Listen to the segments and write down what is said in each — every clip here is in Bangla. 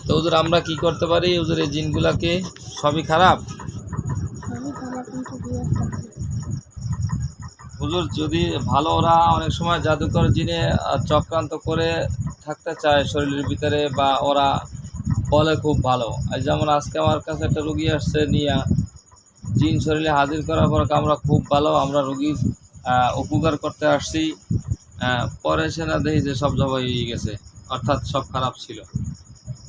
তো হুজুর আমরা কি করতে পারি হুজুর এই জিনগুলাকে? সবই খারাপ হুজুর, যদি ভালো, ওরা অনেক সময় জাদুকর জিনে চক্রান্ত করে থাকতে চায় শরীরের ভিতরে, বা ওরা বলে খুব ভালো। আর যেমন আজকে আমার কাছে একটা রুগী আসছে নিয়ে, জিন শরীরে হাজির করার পর আমরা খুব ভালো, আমরা রুগীর উপকার করতে আসছি, পরে সে না দেখি যে সব জবাই হয়ে গেছে, অর্থাৎ সব খারাপ ছিল।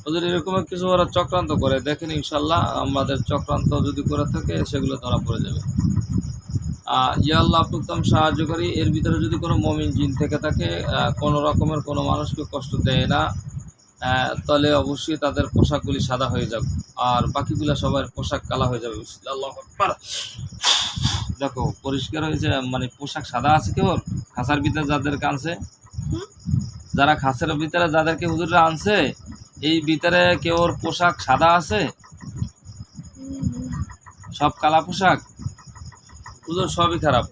ওদের এরকম কিছু ওরা চক্রান্ত করে, দেখেন ইনশাল্লাহ আমাদের চক্রান্ত যদি করে থাকে সেগুলো ধরা পড়ে যাবে। ইয়া আল্লাহ আপনি উত্তম সাহায্যকারী। এর ভিতরে যদি কোনো মমিন জিন থেকে থাকে, কোনো রকমের কোনো মানুষকে কষ্ট দেয় না, তাহলে অবশ্যই তাদের পোশাকগুলি সাদা হয়ে যাবে, আর বাকিগুলো সবার পোশাক কালা হয়ে যাবে। আল্লাহু আকবার। দেখো পরিষ্কার হয়েছে, মানে পোশাক সাদা আছে কেউ খাঁচার ভিতরে যাদেরকে আনছে, যারা খাঁচার ভিতরে যাদেরকে হুজুররা আনছে, এই ভিতরে কেউর পোশাক সাদা আছে? সব কালা পোশাক? হুজুর সবই খারাপ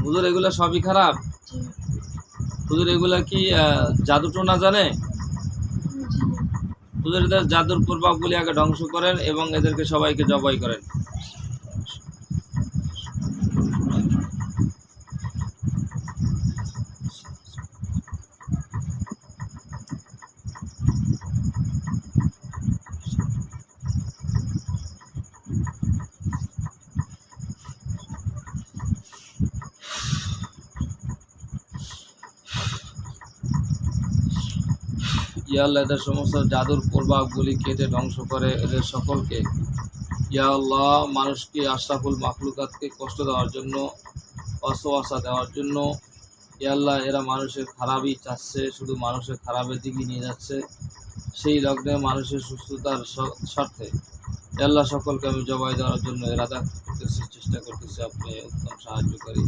হুজুর, এগুলা সবই খারাপ হুজুর। এগুলা কি জাদু টোনা জানে? হুজুর এদের জাদুর প্রভাবগুলি আগে ধ্বংস করেন এবং এদেরকে সবাইকে জবাই করেন। ইয়া আল্লাহ এদের সমস্ত জাদুর প্রভাবগুলি কেটে ধ্বংস করে এদের সকলকে। ইয়া আল্লাহ মানুষকে, আশরাফুল মাখলুকাতকে কষ্ট দেওয়ার জন্য, অসওয়াসা দেওয়ার জন্য, ইয়া আল্লাহ এরা মানুষের খারাপই চাচ্ছে, শুধু মানুষের খারাপের দিকে নিয়ে যাচ্ছে, সেই লগ্নে মানুষের সুস্থতার স্বার্থে ইয়া আল্লাহ সকলকে আমি জবাই দেওয়ার জন্য এরাদা করতেছি, চেষ্টা করতেছি। আপনি উত্তম সাহায্যকারী।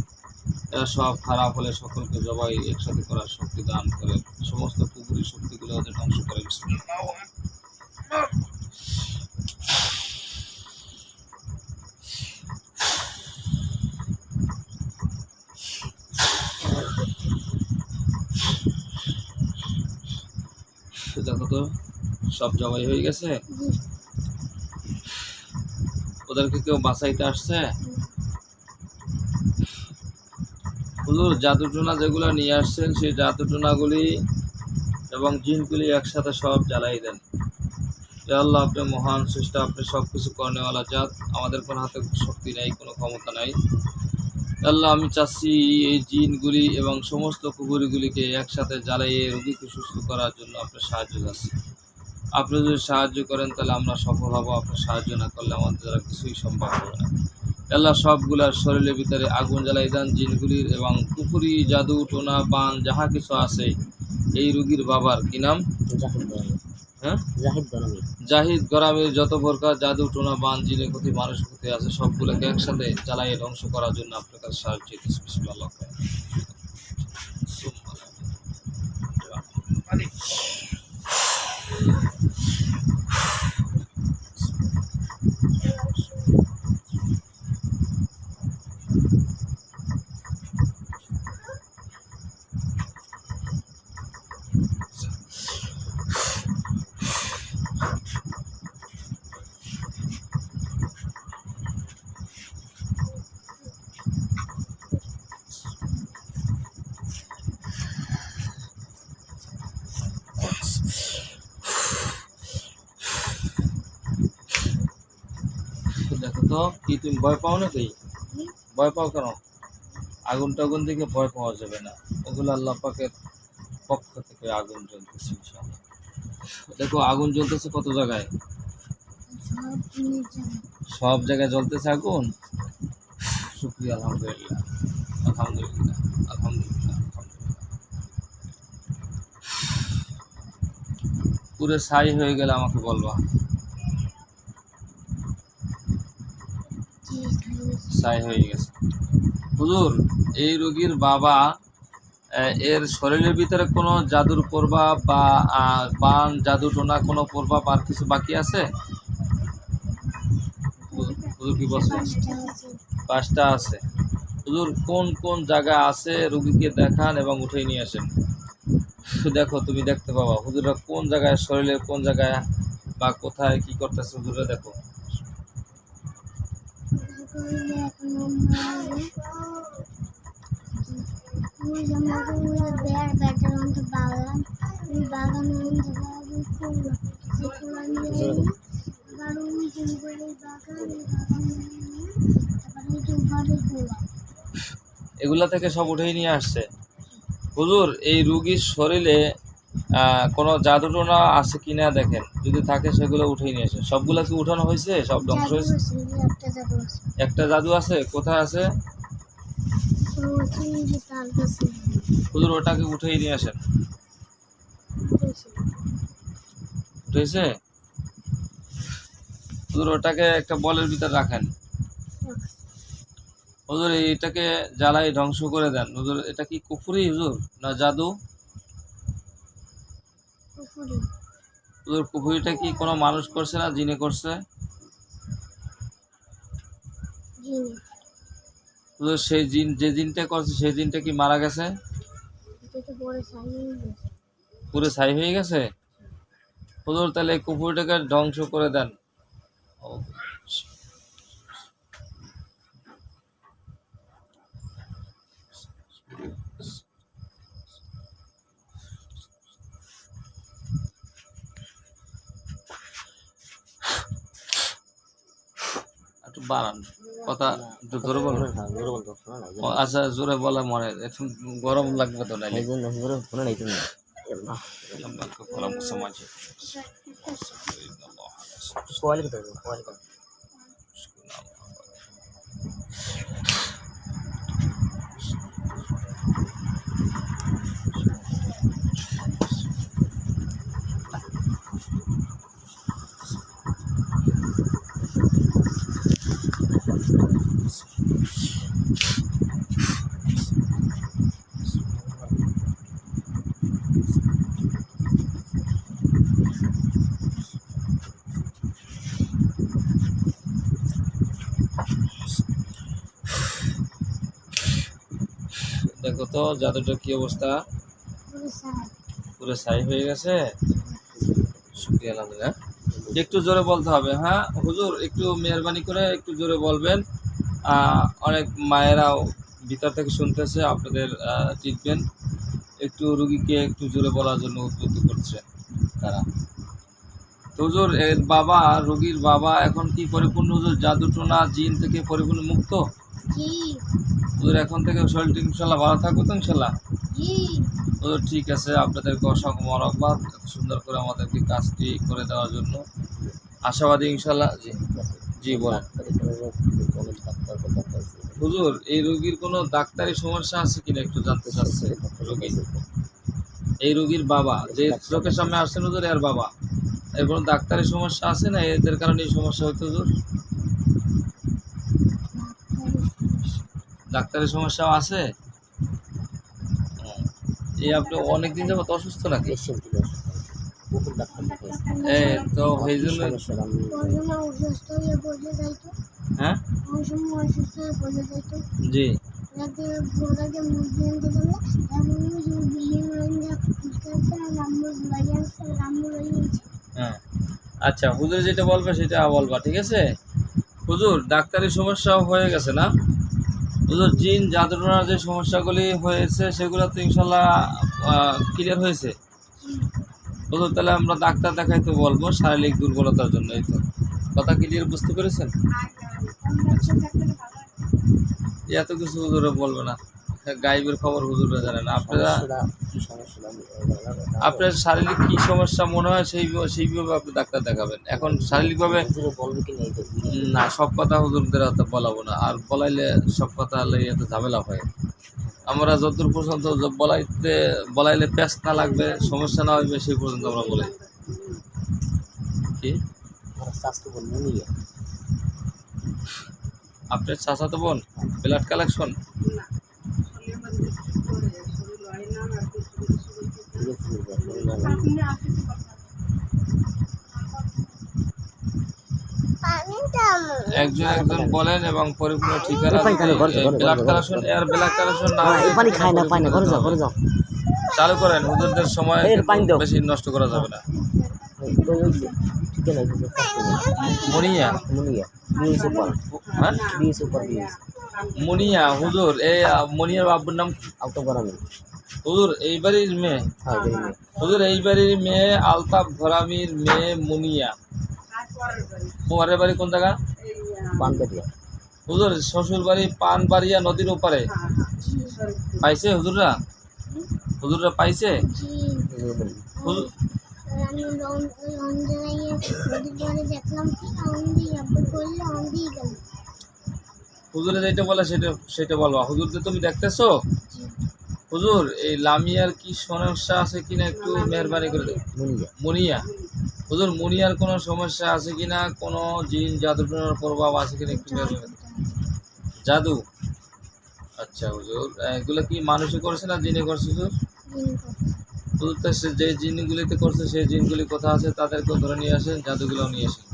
এরা সব খারাপ হলে সকলকে জবাই একসাথে করার শক্তি দান করে, সমস্ত পুকুরি শক্তিগুলো ওদের ধ্বংস করে। দেখো তো সব জবাই হয়ে গেছে। ওদেরকে কেউ বাঁচাইতে আসছে? হুজুর জাদু টোনা যেগুলো নিয়ে আসছেন, সেই জাদু টোনাগুলি এবং জিনগুলি একসাথে সব জ্বালাই দেন। ইয়া আল্লাহ আপনি মহান শ্রেষ্ঠ, আপনি সব কিছু কর্নেওয়ালা জাত, আমাদের কোনো হাতে শক্তি নেই, কোনো ক্ষমতা নাই। আল্লাহ আমি চাচ্ছি এই জিনগুলি এবং সমস্ত কুকুরগুলিকে একসাথে জ্বালাইয়ে রোগীকে সুস্থ করার জন্য আপনার সাহায্য চাচ্ছি। আপনি যদি সাহায্য করেন তাহলে আমরা সফল হব, আপনার সাহায্য না করলে আমাদের দ্বারা কিছুই সম্ভব হবে না। আল্লাহ সবগুলার শরীরের ভিতরে আগুন জ্বালাই দেন জিনগুলির, এবং পুকুরি জাদু টোনা বান যাহা কিছু আছে। এই রুগীর বাবার কি নাম? হ্যাঁ, জাহিদ গরামের যত প্রকার জাদু টোনা বান জিনের ক্ষতি মানুষের ক্ষতি আছে, সবগুলোকে একসাথে জ্বালাইয়ে ধ্বংস করার জন্য আপনার কাছে সাহায্য চাইতেছি। বিসমিল্লাহ। দেখো তো কি তুমি ভয় পাও নাকি? ভয় পাও কেন? আগুন টাগুন দিকে ভয় পাওয়া যাবে না, ওগুলো আল্লাহ পাকের পক্ষ থেকে আগুন জ্বলতেছে ইনশাআল্লাহ। দেখো আগুন জ্বলতেছে কত জায়গায়, সব জায়গায় জ্বলতেছে আগুন। শুকরিয়া, আলহামদুলিল্লাহ আলহামদুলিল্লাহ আলহামদুলিল্লাহ আলহামদুলিল্লাহ। পুরো ছাই হয়ে গেলে আমাকে বলবা। ছাই হয়ে গেছে হুজুর। এই রোগীর বাবা, এর শরীরের ভিতরে কোনো জাদুর প্রভাব বা বান জাদু টোনা কোনো প্রভাব আর কিছু বাকি আছে? হুজুর কি বলছে? 5টা আছে। হুজুর কোন কোন জায়গা আছে রোগীকে দেখান এবং উঠে নিয়ে আসেন। দেখো তুমি দেখতে পাবা হুজুররা কোন জায়গায় শরীরের কোন জায়গায় বা কোথায় কি করতেছে হুজুররা দেখো। এগুলা থেকে সব উঠেই নিয়ে আসছে হুজুর। এই রুগীর শরীরে কোনো জাদু টোনা আছে কিনা দেখেন, যদি থাকে সেগুলো উঠেই নিয়ে আসে। সবগুলা কি উঠানো হয়েছে? সব ধ্বংস হয়েছে? একটা জাদু আছে, কোথায় আছে হুজুর? ওটাকে উঠেই নিয়ে আসেন। উঠেছে হুজুর, ওটাকে একটা বলের ভিতর রাখেন হুজুর। এটাকে জ্বালাই ধ্বংস করে দেন হুজুর। এটা কি কুফরি হুজুর না জাদু হুজুর? কুফরিটা কি কোনো মানুষ করছে না জিনে করছে হুজুর? সেই জিন, যে জিনটা করছে সেই জিনটা কি মারা গেছে? পুরো ছাই হয়ে গেছে হুজুর। তাহলে এই কুফরিটাকে ধ্বংস করে দেন। একটু বাড়ান কথা, একটু জোরে বলুন। আচ্ছা জোরে বলা মনে, একটু গরম লাগবে তো। নাই সমাজ দেখো তো জাদুটার কি অবস্থা, পুরো ছাই হয়ে গেছে। শুকরিয়া আলহামদুলিল্লাহ। একটু জোরে বলতে হবে। হ্যাঁ হুজুর, একটু মেহরবানি করে একটু জোরে বলবেন। অনেক মায়েরাও ভিতর থেকে শুনতেছে, আপনাদের ট্রিটমেন্ট একটু রুগীকে একটু জোরে বলার জন্য উদ্বুদ্ধ করছে তারা। হুজুর এর বাবা, রোগীর বাবা এখন কি পরিপূর্ণ হুজুর জাদু টোনা জিন থেকে পরিপূর্ণ মুক্ত? হুজুর এখন থেকে শরীরটা ইনশাল্লাহ ভালো থাকবে তো ইনশাল্লাহ? হুজুর ঠিক আছে, আপনাদেরকে অসংখ্য মোবারকবাদ এত সুন্দর করে আমাদেরকে কাজটি করে দেওয়ার জন্য। আশাবাদী ইনশাল্লাহ। জি জি বলেন হুজুর। এই রোগীর কোনো ডাক্তারি সমস্যা আছে কিনা একটু জানতে চাচ্ছে রোগী। এই রোগীর বাবা যে চোখের সামনে আসছেন হুজুর, এর বাবা, এর কোনো ডাক্তারি সমস্যা আছে না? এদের কারণে এই সমস্যা হতো হুজুর? ডাক্তারি সমস্যাও আছে? এই আপনি অনেকদিন যাবত অসুস্থ নাকি? তো এই জন্য হ্যাঁ জি হ্যাঁ আচ্ছা হুজুর যেটা বলবে সেটা বলবা, ঠিক আছে হুজুর? ডাক্তারি সমস্যাও হয়ে গেছে না হুজুর? জিন জাদুটোনার যে সমস্যাগুলি হয়েছে সেগুলো তো ইনশাল্লাহ ক্লিয়ার হয়েছে হুজুর। তাহলে আমরা ডাক্তার দেখাইতে বলবো শারীরিক দুর্বলতার জন্য। এই তো কথা ক্লিয়ার, বুঝতে পেরেছেন? এত কিছু হুজুরে বলবে না, গাইবের খবর হুজুরে জানেন। আপনারা আপনার শারীরিক কি সমস্যা মনে হয় সেইভাবে আপনি ডাক্তার দেখাবেন। এখন শারীরিকভাবে না, সব কথা হুজুরদের হাতে বলাবো না, আর বলাইলে সব কথা এত ঝামেলা হয়। আমরা যতদূর পর্যন্ত বলাইলে প্যাঁচ না লাগবে, সমস্যা না হইবে, সেই পর্যন্ত আমরা বলাই। কি আপনার চাচাতো বোন ব্লাড কালেকশন? একজন বলেন এবং পরিপূর্ণ ঠিকানা। ব্লাড কালেকশন, এর ব্লাড কালেকশন না চালু করেন, হুজুরদের সময় এর পানি দাও। বেশি নষ্ট করা যাবে না। ঠিক আছে মুনিয়া, মুনিয়া বিয়ে সুপার হ্যাঁ বিয়ে সুপার বিয়ে মুনিয়া হুজুর, এই মুনিয়ার আব্বুর নাম কি? আউট গরমে হুজুর এই বাড়ির মেয়ে, হ্যাঁ বেরিয়ে হুজুর এই বাড়ির মেয়ে আলতাফ ঘরামির মেয়ে মুনিয়া। তোমার বাড়ি কোন জায়গা? বান্দরিয়া হুজুর শ্বশুর বাড়ি পানবাড়িয়া নদীর ওপারে। পাইছে হুজুররা? হুজুররা পাইছে? হুজুর আমি নদীর দেখলাম কি অন্দি আব্বু বললো অন্দি গেল। হুজুরে যেটা বলে সেটা বলবা। হুজুরকে তুমি দেখতেছো? হুজুর এই লামিয়ার কি সমস্যা আছে কিনা একটু মেহরবানি করে দেন। মুনিয়া মুনিয়া, হুজুর মুনিয়ার কোনো সমস্যা আছে কিনা, কোনো জিন জাদুটনার প্রভাব আছে কিনা একটু মেহরবানি করে দেন। জাদু? আচ্ছা হুজুর, এগুলো কি মানুষে করছে না জিনে করছে হুজুর? হুজুর তো যে জিনগুলিতে করছে সেই জিনগুলি কোথা আছে তাদেরকেও ধরে নিয়ে আসেন, জাদুগুলো নিয়ে আসেন।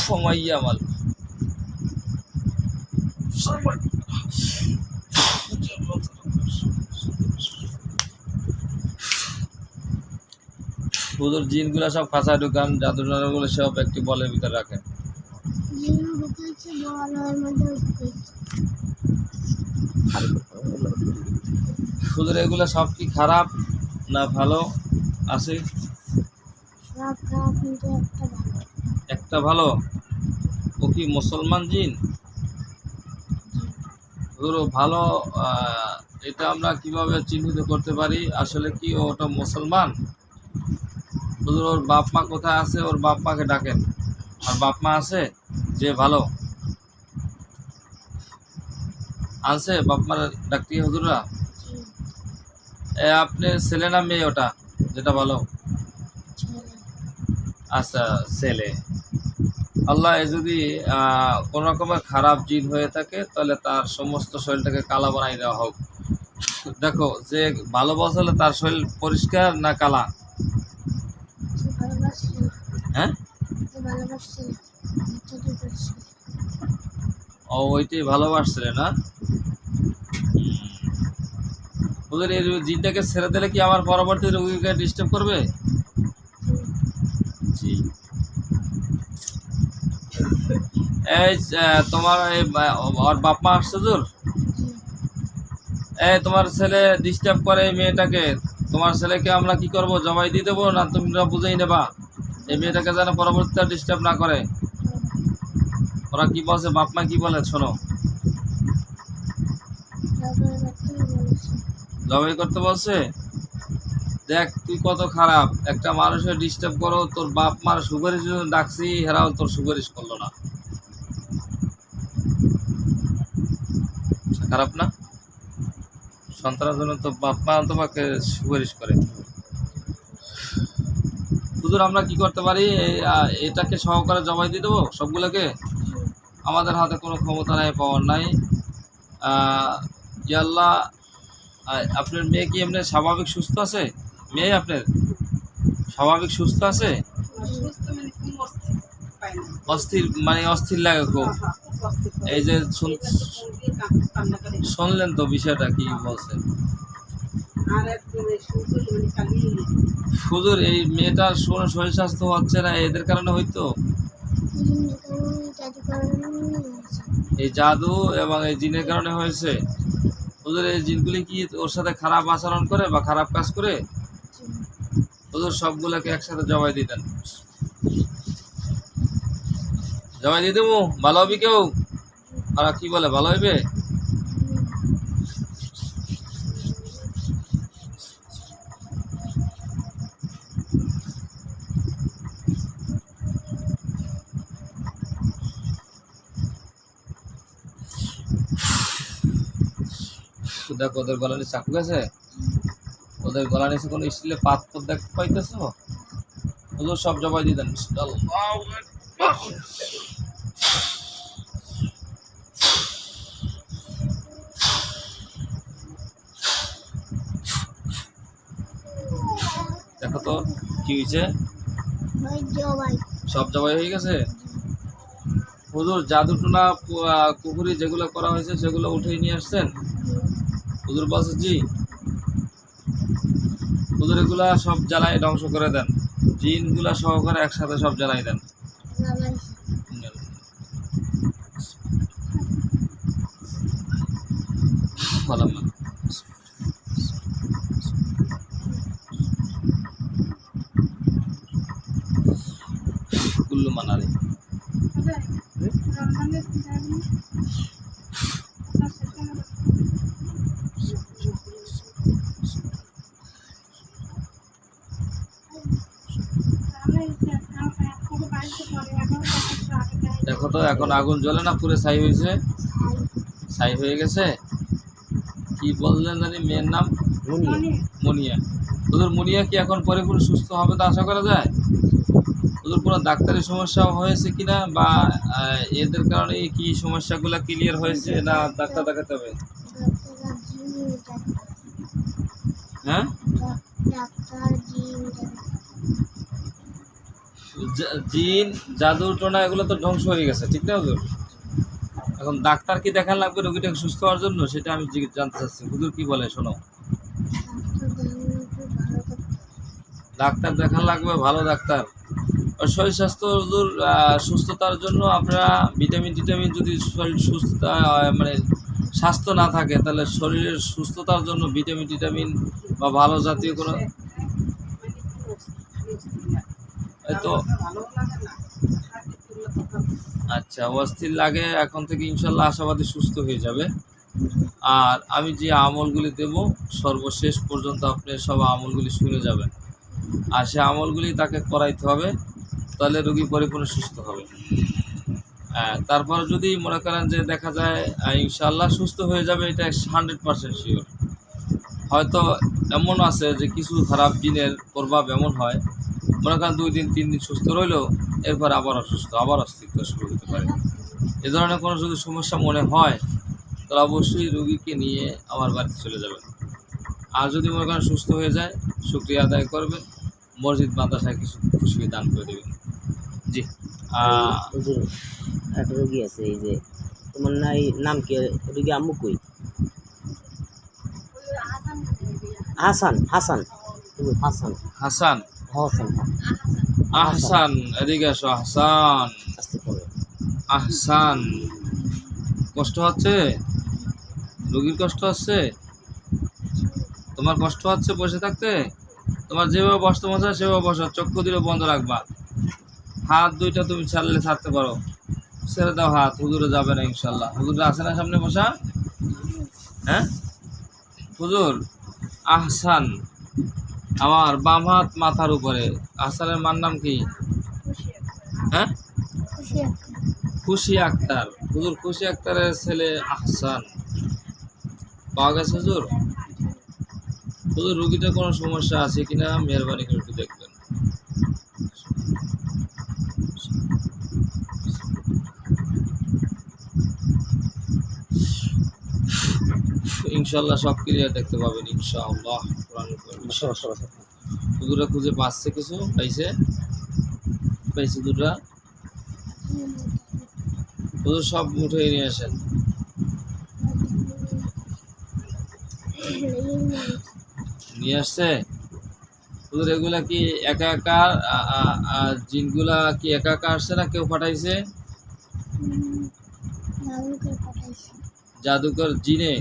সময় আমার হুজুর জিনগুলো সব খাঁচায় ঢুকান, জাদুগুলো সব একটি বলের ভিতরে রাখেন। হুজুর এগুলো সব কি খারাপ না ভালো আছে? সব খারাপ কিন্তু একটা ভালো। ও কি মুসলমান জিন? হুজুর ও ভালো, এটা আমরা কিভাবে চিহ্নিত করতে পারি আসলে কি ওটা মুসলমান? হুজুর ওর বাপ মা কোথায় আছে? ওর বাপ মাকে ডাকেন। আর বাপ মা আছে যে ভালো আছে, বাপ মার ডাকতে হুজুররা। আপনার ছেলে না মেয়ে ওটা যেটা ভালো? আচ্ছা ছেলে। আল্লাহ যদি কোন রকমের খারাপ জিন হয়ে থাকে তাহলে তার সমস্ত শরীরটাকে কালা বানাই দেওয়া হোক। দেখো যে ভালো বস হলে তার শরীর পরিষ্কার না কালা? হ্যাঁ ও ওইটাই ভালোবাসছিলে না? ওদের এই জিনটাকে ছেড়ে দিলে কি আমার পরবর্তী রোগীকে ডিস্টার্ব করবে? জি। এই তোমার এই ওর বাপ মা আসছে হুজুর? এই তোমার ছেলে ডিস্টার্ব করে এই মেয়েটাকে, তোমার ছেলেকে আমরা কি করব, জবাই দিয়ে দেবো না তোমরা বুঝেই নেবা? এই মেয়েটাকে যেন পরবর্তীতে ডিস্টার্ব না করে। ওরা কি বলছে, বাপ মা কি বলে শোনো। জবাই করতে বলছে? দেখ তুই কত খারাপ একটা মানুষের ডিস্টার্ব করো, তোর বাপ মার সুপারিশ ডাকছি, হেরাও তোর সুপারিশ করলো না। খারাপ না? সন্তানের জন্য তো বাপ মা তোমাকে সুপারিশ করে। হুজুর আমরা কি করতে পারি, এটাকে সহকারে জবাই দিয়ে দেবো সবগুলোকে? আমাদের হাতে কোনো ক্ষমতা নাই, পাওয়ার নাই। আল্লাহ, আপনার মেয়ে কি এমনি স্বাভাবিক সুস্থ আছে? মেয়ে আপনার স্বাভাবিক সুস্থ আছে? অস্থির মানে অস্থির লাগে খুব। এই যে শুনলেন তো বিষয়টা কি বলছে হুজুর? এই মেয়েটার শরীর স্বাস্থ্য হচ্ছে না, এদের কারণে হয়তো এই জাদু এবং এই জিনের কারণে হয়েছে। হুজুর এই জিনগুলি কি ওর সাথে খারাপ আচরণ করে বা খারাপ কাজ করে? হুজুর সবগুলোকে একসাথে জবাই দিতেন। জবাই দিয়ে দেবো, ভালো হবে কেউ? আর কি বলে ভালো হইবে? দেখো ওদের গলা নিচে চাকু গেছে, ওদের গলা নিচে কোনো স্টিলে পাত্র দেখতে পাইতেছ? ওদের সব জবাই দিয়ে দেন। দেখো তো কি হয়েছে, সব জবাই হয়ে গেছে। হুজুর জাদুটোনা কুকুরি যেগুলো করা হয়েছে সেগুলো উঠেই নিয়ে আসছেন? হুজুর বলছে জি। হুজুর এগুলা সব জ্বালাই ধ্বংস করে দেন, জিনগুলা সহকারে একসাথে সব জ্বালাই দেন। বললাম না। কুল্লু মানালি দেখো তো এখন আগুন জ্বলে না, পুরো ছাই হয়েছে, ছাই হয়ে গেছে। কি বললেন জানি মেয়ের নাম? মুনিয়া। মুনিয়া। ওদের মুনিয়া কি এখন পরিপূর্ণ সুস্থ হবে তো আশা করা যায়? ওদের কোনো ডাক্তারি সমস্যা হয়েছে কিনা, বা এদের কারণে কি সমস্যাগুলো ক্লিয়ার হয়েছে, না ডাক্তার দেখাতে হবে? হ্যাঁ, জিন জাদু টোনা এগুলো তো ধ্বংস হয়ে গেছে, ঠিক না হুজুর? এখন ডাক্তার কি দেখান লাগবে রোগীটাকে সুস্থ হওয়ার জন্য, সেটা আমি জানতে চাচ্ছি। হুজুর কি বলে শোনো। ডাক্তার দেখান লাগবে, ভালো ডাক্তার। আর শরীর স্বাস্থ্য হুজুর সুস্থতার জন্য আপনারা ভিটামিন টিটামিন, যদি শরীর সুস্থতা মানে স্বাস্থ্য না থাকে, তাহলে শরীরের সুস্থতার জন্য ভিটামিন টিটামিন বা ভালো জাতীয় কোনো, এই তো আচ্ছা অস্থির লাগে, এখন থেকে ইনশাল্লাহ আশাবাদী সুস্থ হয়ে যাবে। আর আমি যে আমলগুলি দেব সর্বশেষ পর্যন্ত আপনি সব আমলগুলি শুনে যাবেন, আর সে আমলগুলি তাকে করাইতে হবে, তাহলে রোগী পরিপূর্ণ সুস্থ হবে। তারপর যদি মনে করেন যে দেখা যায় ইনশাল্লাহ সুস্থ হয়ে যাবে, এটা 100% শিওর। হয়তো এমন আছে যে কিছু খারাপ জিনের প্রভাব এমন হয়, মনে করেন 2 দিন 3 দিন সুস্থ রইলো, এরপর আবার অসুস্থ, আবার অস্তিত্ব শুরু হতে পারে। এ ধরনের কোনো যদি সমস্যা মনে হয়, তাহলে অবশ্যই রোগীকে নিয়ে আমার বাড়িতে চলে যাবেন। আর যদি মনে করেন সুস্থ হয়ে যায়, শুকরিয়া আদায় করবেন, মসজিদ মাদ্রাসায় কিছু খুশি দান করে দেবেন। জি। হুজুর একটা রোগী আছে, এই যে তোমার নাম কি, রোগী আম্মু কই? হাসান। হাসান হুজুর, হাসান। হাসান। হাসান। আহসান, এদিকে আসো। আহসান, আসতে পারবে। আহসান। কষ্ট হচ্ছে? রোগীর কষ্ট হচ্ছে? তোমার কষ্ট হচ্ছে বসে থাকতে? তোমার যেভাবে বসতে মনে হয় সেভাবে বসো, চক্ষু দিলে বন্ধ রাখবা। হাত দুইটা তুমি ছাড়লে ছাড়তে পারো, ছেড়ে দাও হাত। হুজুরে যাবে না ইনশাল্লাহ। হুজুর আছে না সামনে বসা? হ্যাঁ হুজুর। আহসান, আমার বাম হাত মাথার উপরে। আহসানের মার নাম কি? হ্যাঁ, খুশি আক্তার। হুজুর খুশি আক্তারের ছেলে আহসান পাওয়া গেছে হুজুর। হুজুর রুগীটার কোনো সমস্যা আছে কিনা মেহরবানি করে একটু দেখবেন। ইনশাল্লাহ সব ক্লিয়ার দেখতে পাবেন ইনশাআল্লাহ। হুজুরা খুঁজে পাচ্ছে, কিছু পাইছে? দুটা হুজুর সব উঠে নিয়ে আসেন। নিয়ে আসছে হুজুর। এগুলা কি একা একা জিনগুলা কি একা একা আসছে না কেউ পাঠাইছে? জাদুকর জিনে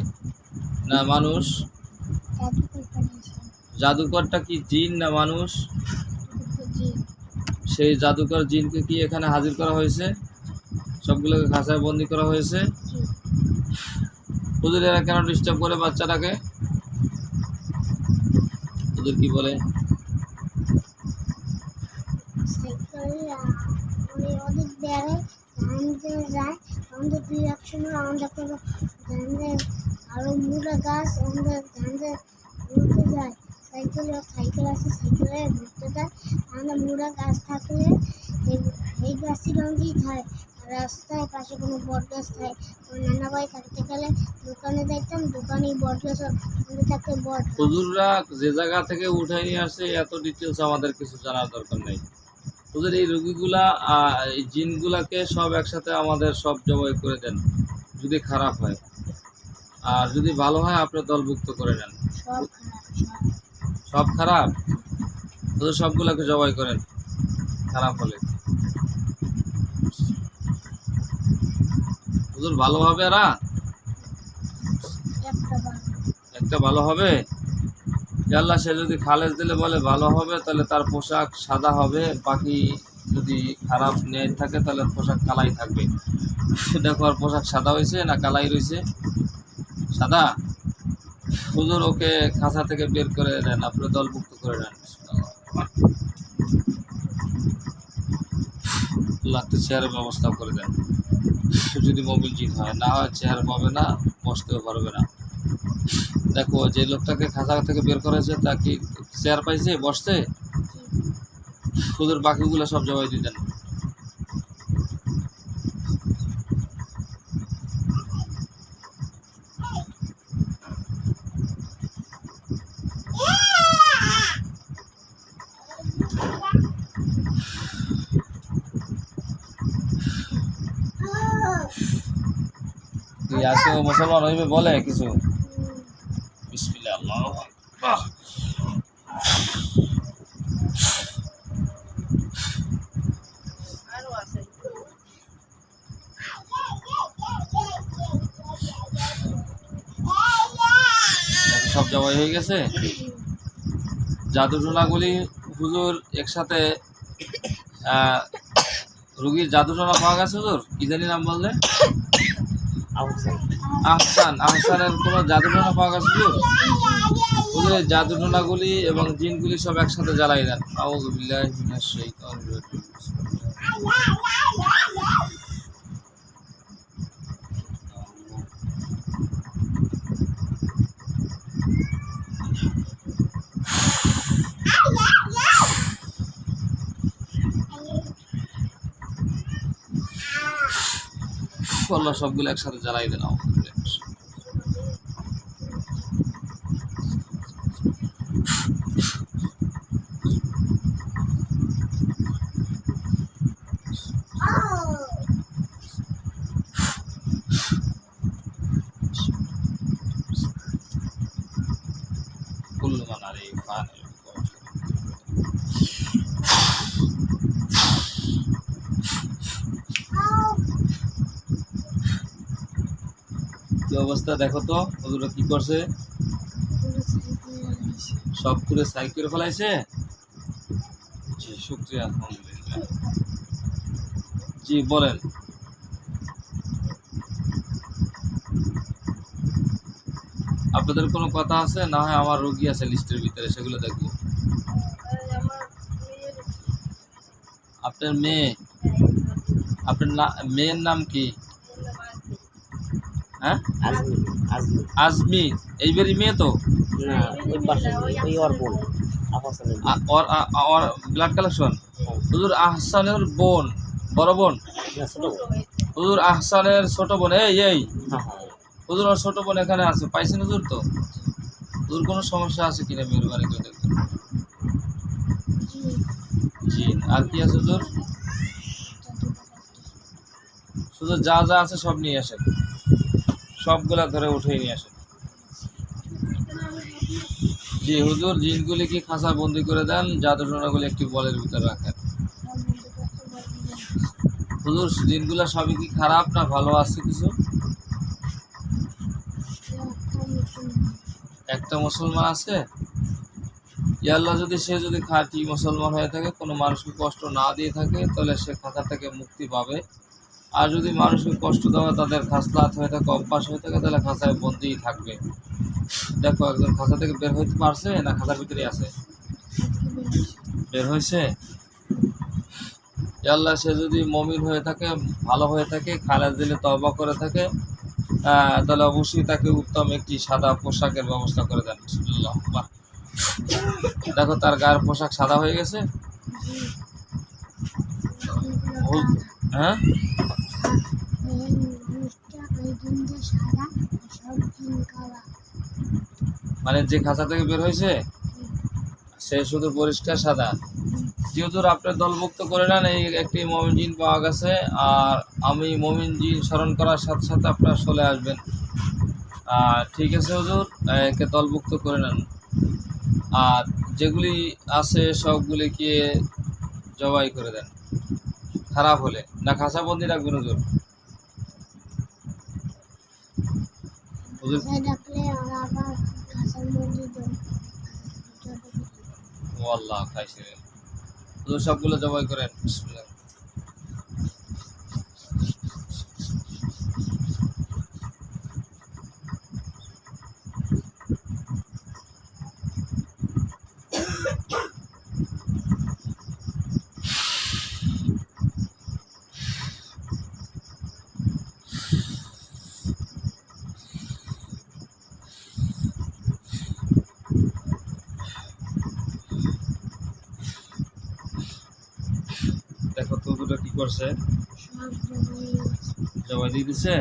না মানুষ? জাদুকরটা কি জিন না মানুষ? সেই জাদুকর জিনকে কি এখানে হাজির করা হয়েছে? সবগুলোকে খাঁচায় বন্দি করা হয়েছে। হুজুর এরা কেন ডিস্টার্ব করে বাচ্চাটাকে? হুজুর কি বলে? আরো মুড়া গাছ আমাদের ধানদের ঘুরতে যায়, সাইকেল আছে, সাইকেলে ঘুরতে যায়। আমাদের মুড়া গাছ থাকলে এই গাছটি রঙই থাকে। রাস্তায় পাশে কোনো বট গাছ থাকে, নানা ভাই থাকতে গেলে দোকানে যাইতাম, দোকানে বট গাছ থাকতে বট। হুজুররা যে জায়গা থেকে উঠাই নিয়ে আসে এত ডিটেলস আমাদের কিছু জানার দরকার নেই। ওদের এই রোগীগুলা এই জিনগুলাকে সব একসাথে আমাদের সব জবাই করে দেন যদি খারাপ হয়, আর যদি ভালো হয় আপনি দলভুক্ত করে নেন। সব খারাপ সব খারাপ, ওদের সবগুলাকে জবাই করেন খারাপ হলে। ওদের ভালো হবে, এরা একটা বার একটা ভালো হবে। আল্লাহ সে যদি খালেজ দিলে বলে ভালো হবে, তাহলে তার পোশাক সাদা হবে, বাকি যদি খারাপ নেয় থাকে তাহলে পোশাক কালাই থাকবে। দেখো আর পোশাক সাদা হয়েছে না কালাই রয়েছে? সাদা। হুজুর ওকে খাঁচা থেকে বের করে দেন, আপনি দলভুক্ত করে নেন। আল্লাহ একটা চেয়ারের ব্যবস্থা করে দেন, যদি মোবিল জিন হয়, না হয় চেয়ার পাবে না, বসতেও পারবে না। দেখো যে লোকটাকে খাঁচা থেকে বের করেছে তা কি চেয়ার পাইছে, বসছে? হুজুর বাকিগুলো সব জবাই দিতেন। আজকে মুসলমান হইবে বলে কিছু? বিসমিল্লাহ, আল্লাহু আকবার। সব জবাই হয়ে গেছে। জাদুটোনাগুলি হুজুর একসাথে রুগীর জাদুটোনা পাওয়া গেছে। হুজুর কি জানি নাম বললে? আহসানের কোনো জাদুটোনা পাওয়া গেছে হুজুর? হুজুর জাদুটোনাগুলি এবং জিনগুলি সব একসাথে জ্বালাই দেন। আউযু বিল্লাহি মিনাশ শাইতানির রাজিম। আল্লাহ সবগুলো একসাথে জ্বালাই দেন। কুল্লু মান আলাইহি ফান। কি অবস্থা দেখো তো, হুজুর কি করছে? সব পুরো সাইকেল ফেলাইছে। জি শুকরিয়া, আলহামদুলিল্লাহ। জি বলেন। আপনাদের কোনো কথা আছে? না হয় আমার রোগী আছে লিস্টের ভিতরে, সেগুলো দেখবো। আপনার মেয়ে, আপনার মেয়ের নাম কি? হ্যাঁ, আজমি। এইবারই মেয়ে তো না, ওই পাশে ওই ওর বোন আহসানের বোন। ওর ব্লাড কালেকশন। হুজুর আহসানের বোন, বড় বোন? না, ছোট বোন। হুজুর আহসানের ছোট বোন। এই হ্যাঁ। হুজুর ওর ছোট বোন এখানে আছে, পাইছেন হুজুর? তো হুজুর কোনো সমস্যা আছে কিনা মেহরবানি করে দেখবেন। জি, আর কি আছে হুজুর? শুধু যা যা আছে সব নিয়ে আসেন, সবগুলা ধরে উঠে নিয়ে আসেন। জি হুজুর, জিনগুলি কি খাঁচা বন্দি করে দেন, জাদুটোনাগুলি একটি বলের ভিতরে রাখেন। হুজুর জিনগুলা সবই কি খারাপ না ভালো আছে কিছু? একটা মুসলমান আছে। ইয়া আল্লাহ, যদি সে যদি খাঁটি মুসলমান হয়ে থাকে, কোনো মানুষকে কষ্ট না দিয়ে থাকে, তাহলে সে খাঁচা থেকে মুক্তি পাবে। আর যদি মানুষকে কষ্ট দেওয়া তাদের খাসলাত হয়ে থাকে, অভ্যাস হয়ে থাকে, তাহলে খাঁচায় বন্দিই থাকবে। দেখো একজন খাঁচা থেকে বের হইতে পারছে না খাঁচার ভিতরে আছে? বের হয়েছে। ইয়া আল্লাহ, সে যদি মুমিন হয়ে থাকে, ভালো হয়ে থাকে, খালেজ দিলে তওবা করে থাকে, তাহলে অবশ্যই তাকে উত্তম একটি সাদা পোশাকের ব্যবস্থা করে দেন। বিসমিল্লাহ। বাহ, দেখো তার গায়ের পোশাক সাদা হয়ে গেছে। হ্যাঁ, মানে যে খাঁচা থেকে বের হয়েছে সে শুধু পরিষ্কার সাদা। জি জি হুজুর, আপনি দলভুক্ত করে নেন। এই একটি মমিন জিন পাওয়া গেছে, আর আমি মমিন জিন স্মরণ করার সাথে সাথে আপনারা চলে আসবেন। ঠিক আছে হুজুর, একে দলভুক্ত করে নেন। আর যেগুলি আছে সবগুলিকে জবাই করে দেন, খারাপ হলে না খাঁচাবন্দি রাখবেন হুজুর? হুজুর খাঁচায় ডাকলে আর আবার খাঁচার মধ্যে ও আল্লাহ, খাইছে হুজুর, সবগুলো জবাই করেন। বিসমিল্লাহ। দেখো তো দুটো কি করছে, সব জবাই জবাই দিয়ে দিছে।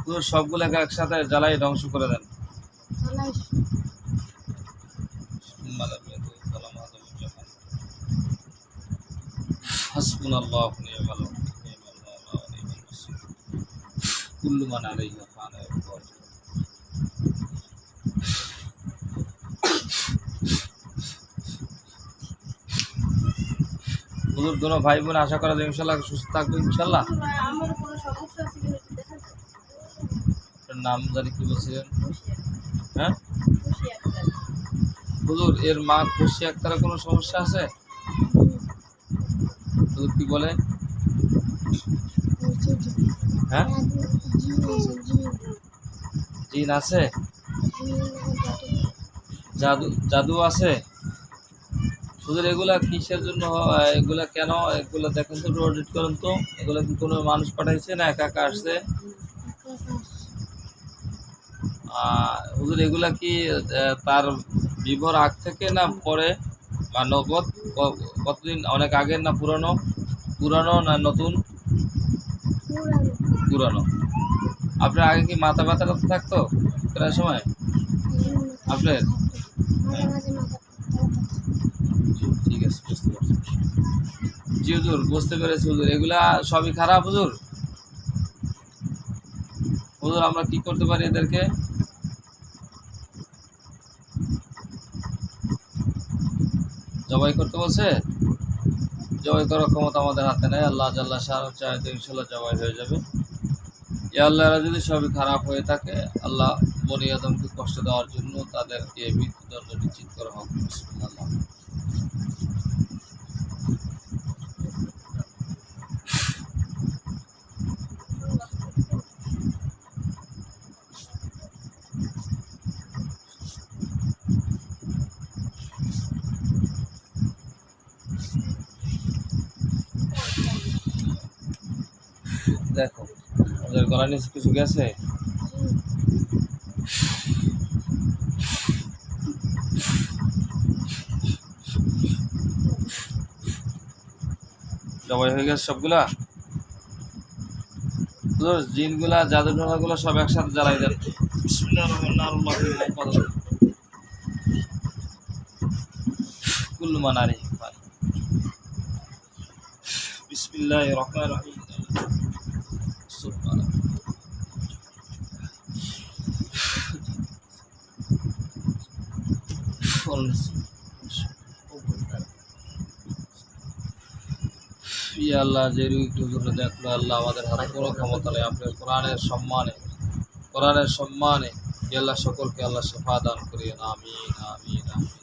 পুরো সবগুলোকে একসাথে জ্বালাই ধ্বংস করে দেন। চালাই হাসবুনাল্লাহু ওয়া নি'মাল ওয়াকিল। কুল্লু মান আলাইহা ফান। হুজুর, দোনো ভাই বোন আশা করা যায় ইনশাল্লাহ সুস্থ থাকবে ইনশাল্লাহ। আমার কোনো সমস্যা আছে কিনা একটু দেখা যায়? আপনার নাম জানি কি বলছিলেন? হ্যাঁ খুশি একটা। হুজুর, এর মা খুশি আক্তারের কোনো সমস্যা আছে? হুজুর কি বলে? বলছে যে হ্যাঁ, জিন আছে জিন জিন আছে, জিন জাদু জাদু আছে। হুজুর, এগুলা কিসের জন্য এগুলা কেন, এগুলা দেখেন তো, অডিট করেন তো। এগুলা কি কোনো মানুষ পাঠাইছে না একা একা আসছে? হুজুর, এগুলা কি তার বিবর আগ থেকে না পরে, বা নগদ কতদিন, অনেক আগের না পুরানো? পুরানো না নতুন? পুরানো। আপনার আগে কি মাথা ব্যথা থাকতো প্রায় সময় আপনার? মাঝে মাঝে মাথা জি, ঠিক আছে, বুঝতে পারছি। জি হুজুর, বুঝতে পেরেছি হুজুর, এগুলা সবই খারাপ হুজুর। হুজুর, আমরা কি করতে পারি এদেরকে? জবাই করতে বলছে? জবাই করার ক্ষমতা আমাদের হাতে নেই। আল্লাহ জাল্লা শাহ চাইতে ইনশাল্লাহ জবাই হয়ে যাবে। এ আল্লাহরা যদি সবই খারাপ হয়ে থাকে, আল্লাহ বনি আদমকে কষ্ট দেওয়ার জন্য তাদেরকে মৃত্যুদণ্ড নিশ্চিত করা হোক। বিসমিল্লাহ। দেখো, ওদের গলা নিচে কিছু গেছে। জবাই হয়ে গেছে সবগুলা। জিনগুলা জাদু টোনাগুলো সব একসাথে জ্বালাই দেন। বিসমিল্লাহির রহমানির রহিম। কুল্লু মান আলাইহি ফান। বিসমিল্লাহির রহমানির রহিম। সুবহানাল্লাহ। ইয়া আল্লাহ, যে রুগীগুলো দেখলো আল্লাহ, আমাদের হাতে কোনো ক্ষমতা নেই। আপনার কোরআনের সম্মানে ইয়া আল্লাহ সকলকে আল্লাহ শিফা দান করিয়েন। আমিন আমিন আমিন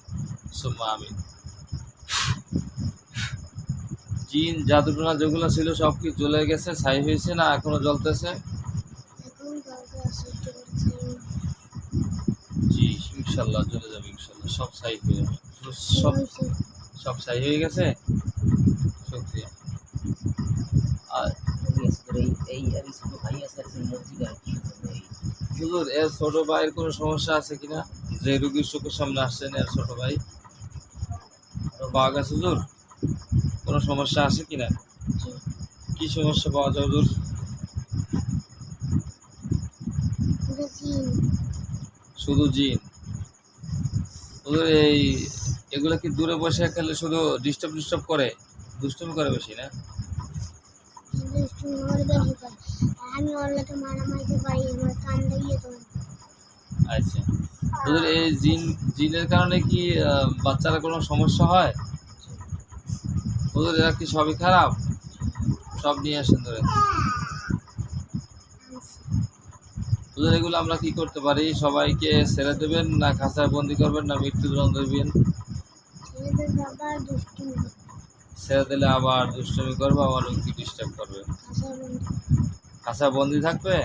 সুম্মা আমিন। জিন জাদুটোনা যেগুলো ছিল সব কি জ্বলে গেছে, ছাই হয়েছে, না এখনো জ্বলতেছে? এখন দরকার আছে একটু করে জি, ইনশাল্লাহ জ্বলে যাবে, ইনশাল্লাহ সব ছাই হয়ে যাবে। সব সব ছাই হয়ে গেছে। শুকরিয়া। আর এই আমি ছোট ভাই আছে একজন মসজিদে আর কি হুজুর, এর ছোট ভাইয়ের কোনো সমস্যা আছে কিনা? যে রুগীর চোখের সামনে আসছেন, এর ছোট ভাই পাওয়া গেছে হুজুর? কোনো সমস্যা আছে কিনা? কি সমস্যা পাওয়া যায় হুজুর? জিন শুধু জিন? হুজুর, এগুলো কি দূরে বসে খেলে শুধু ডিস্টার্ব করে, দুষ্টুমি করে বেশি না? দুষ্টু ওর বেশি করে। আমি ওর লোকে মারামারিতে পারি, আমার কান লাগিয়ে তো আচ্ছা, তোদের এই জিনের কারণে কি বাচ্চারা কোনো সমস্যা হয়? তোদের এরা কি সবই খারাপ? সব নিয়ে আসেন ধরে। তোদের এগুলো আমরা কি করতে পারি? সবাইকে ছেড়ে দেবেন, না খাঁচায় বন্দি করবেন, না মৃত্যুদণ্ড দেবেন? ছেলেদের বাবার দুষ্টু ছেড়ে দিলে আবার দুষ্টুমি করবে, আবার কি ডিস্টার্ব করবে। খাসার বন্ধু খাঁচায় বন্দি থাকবে।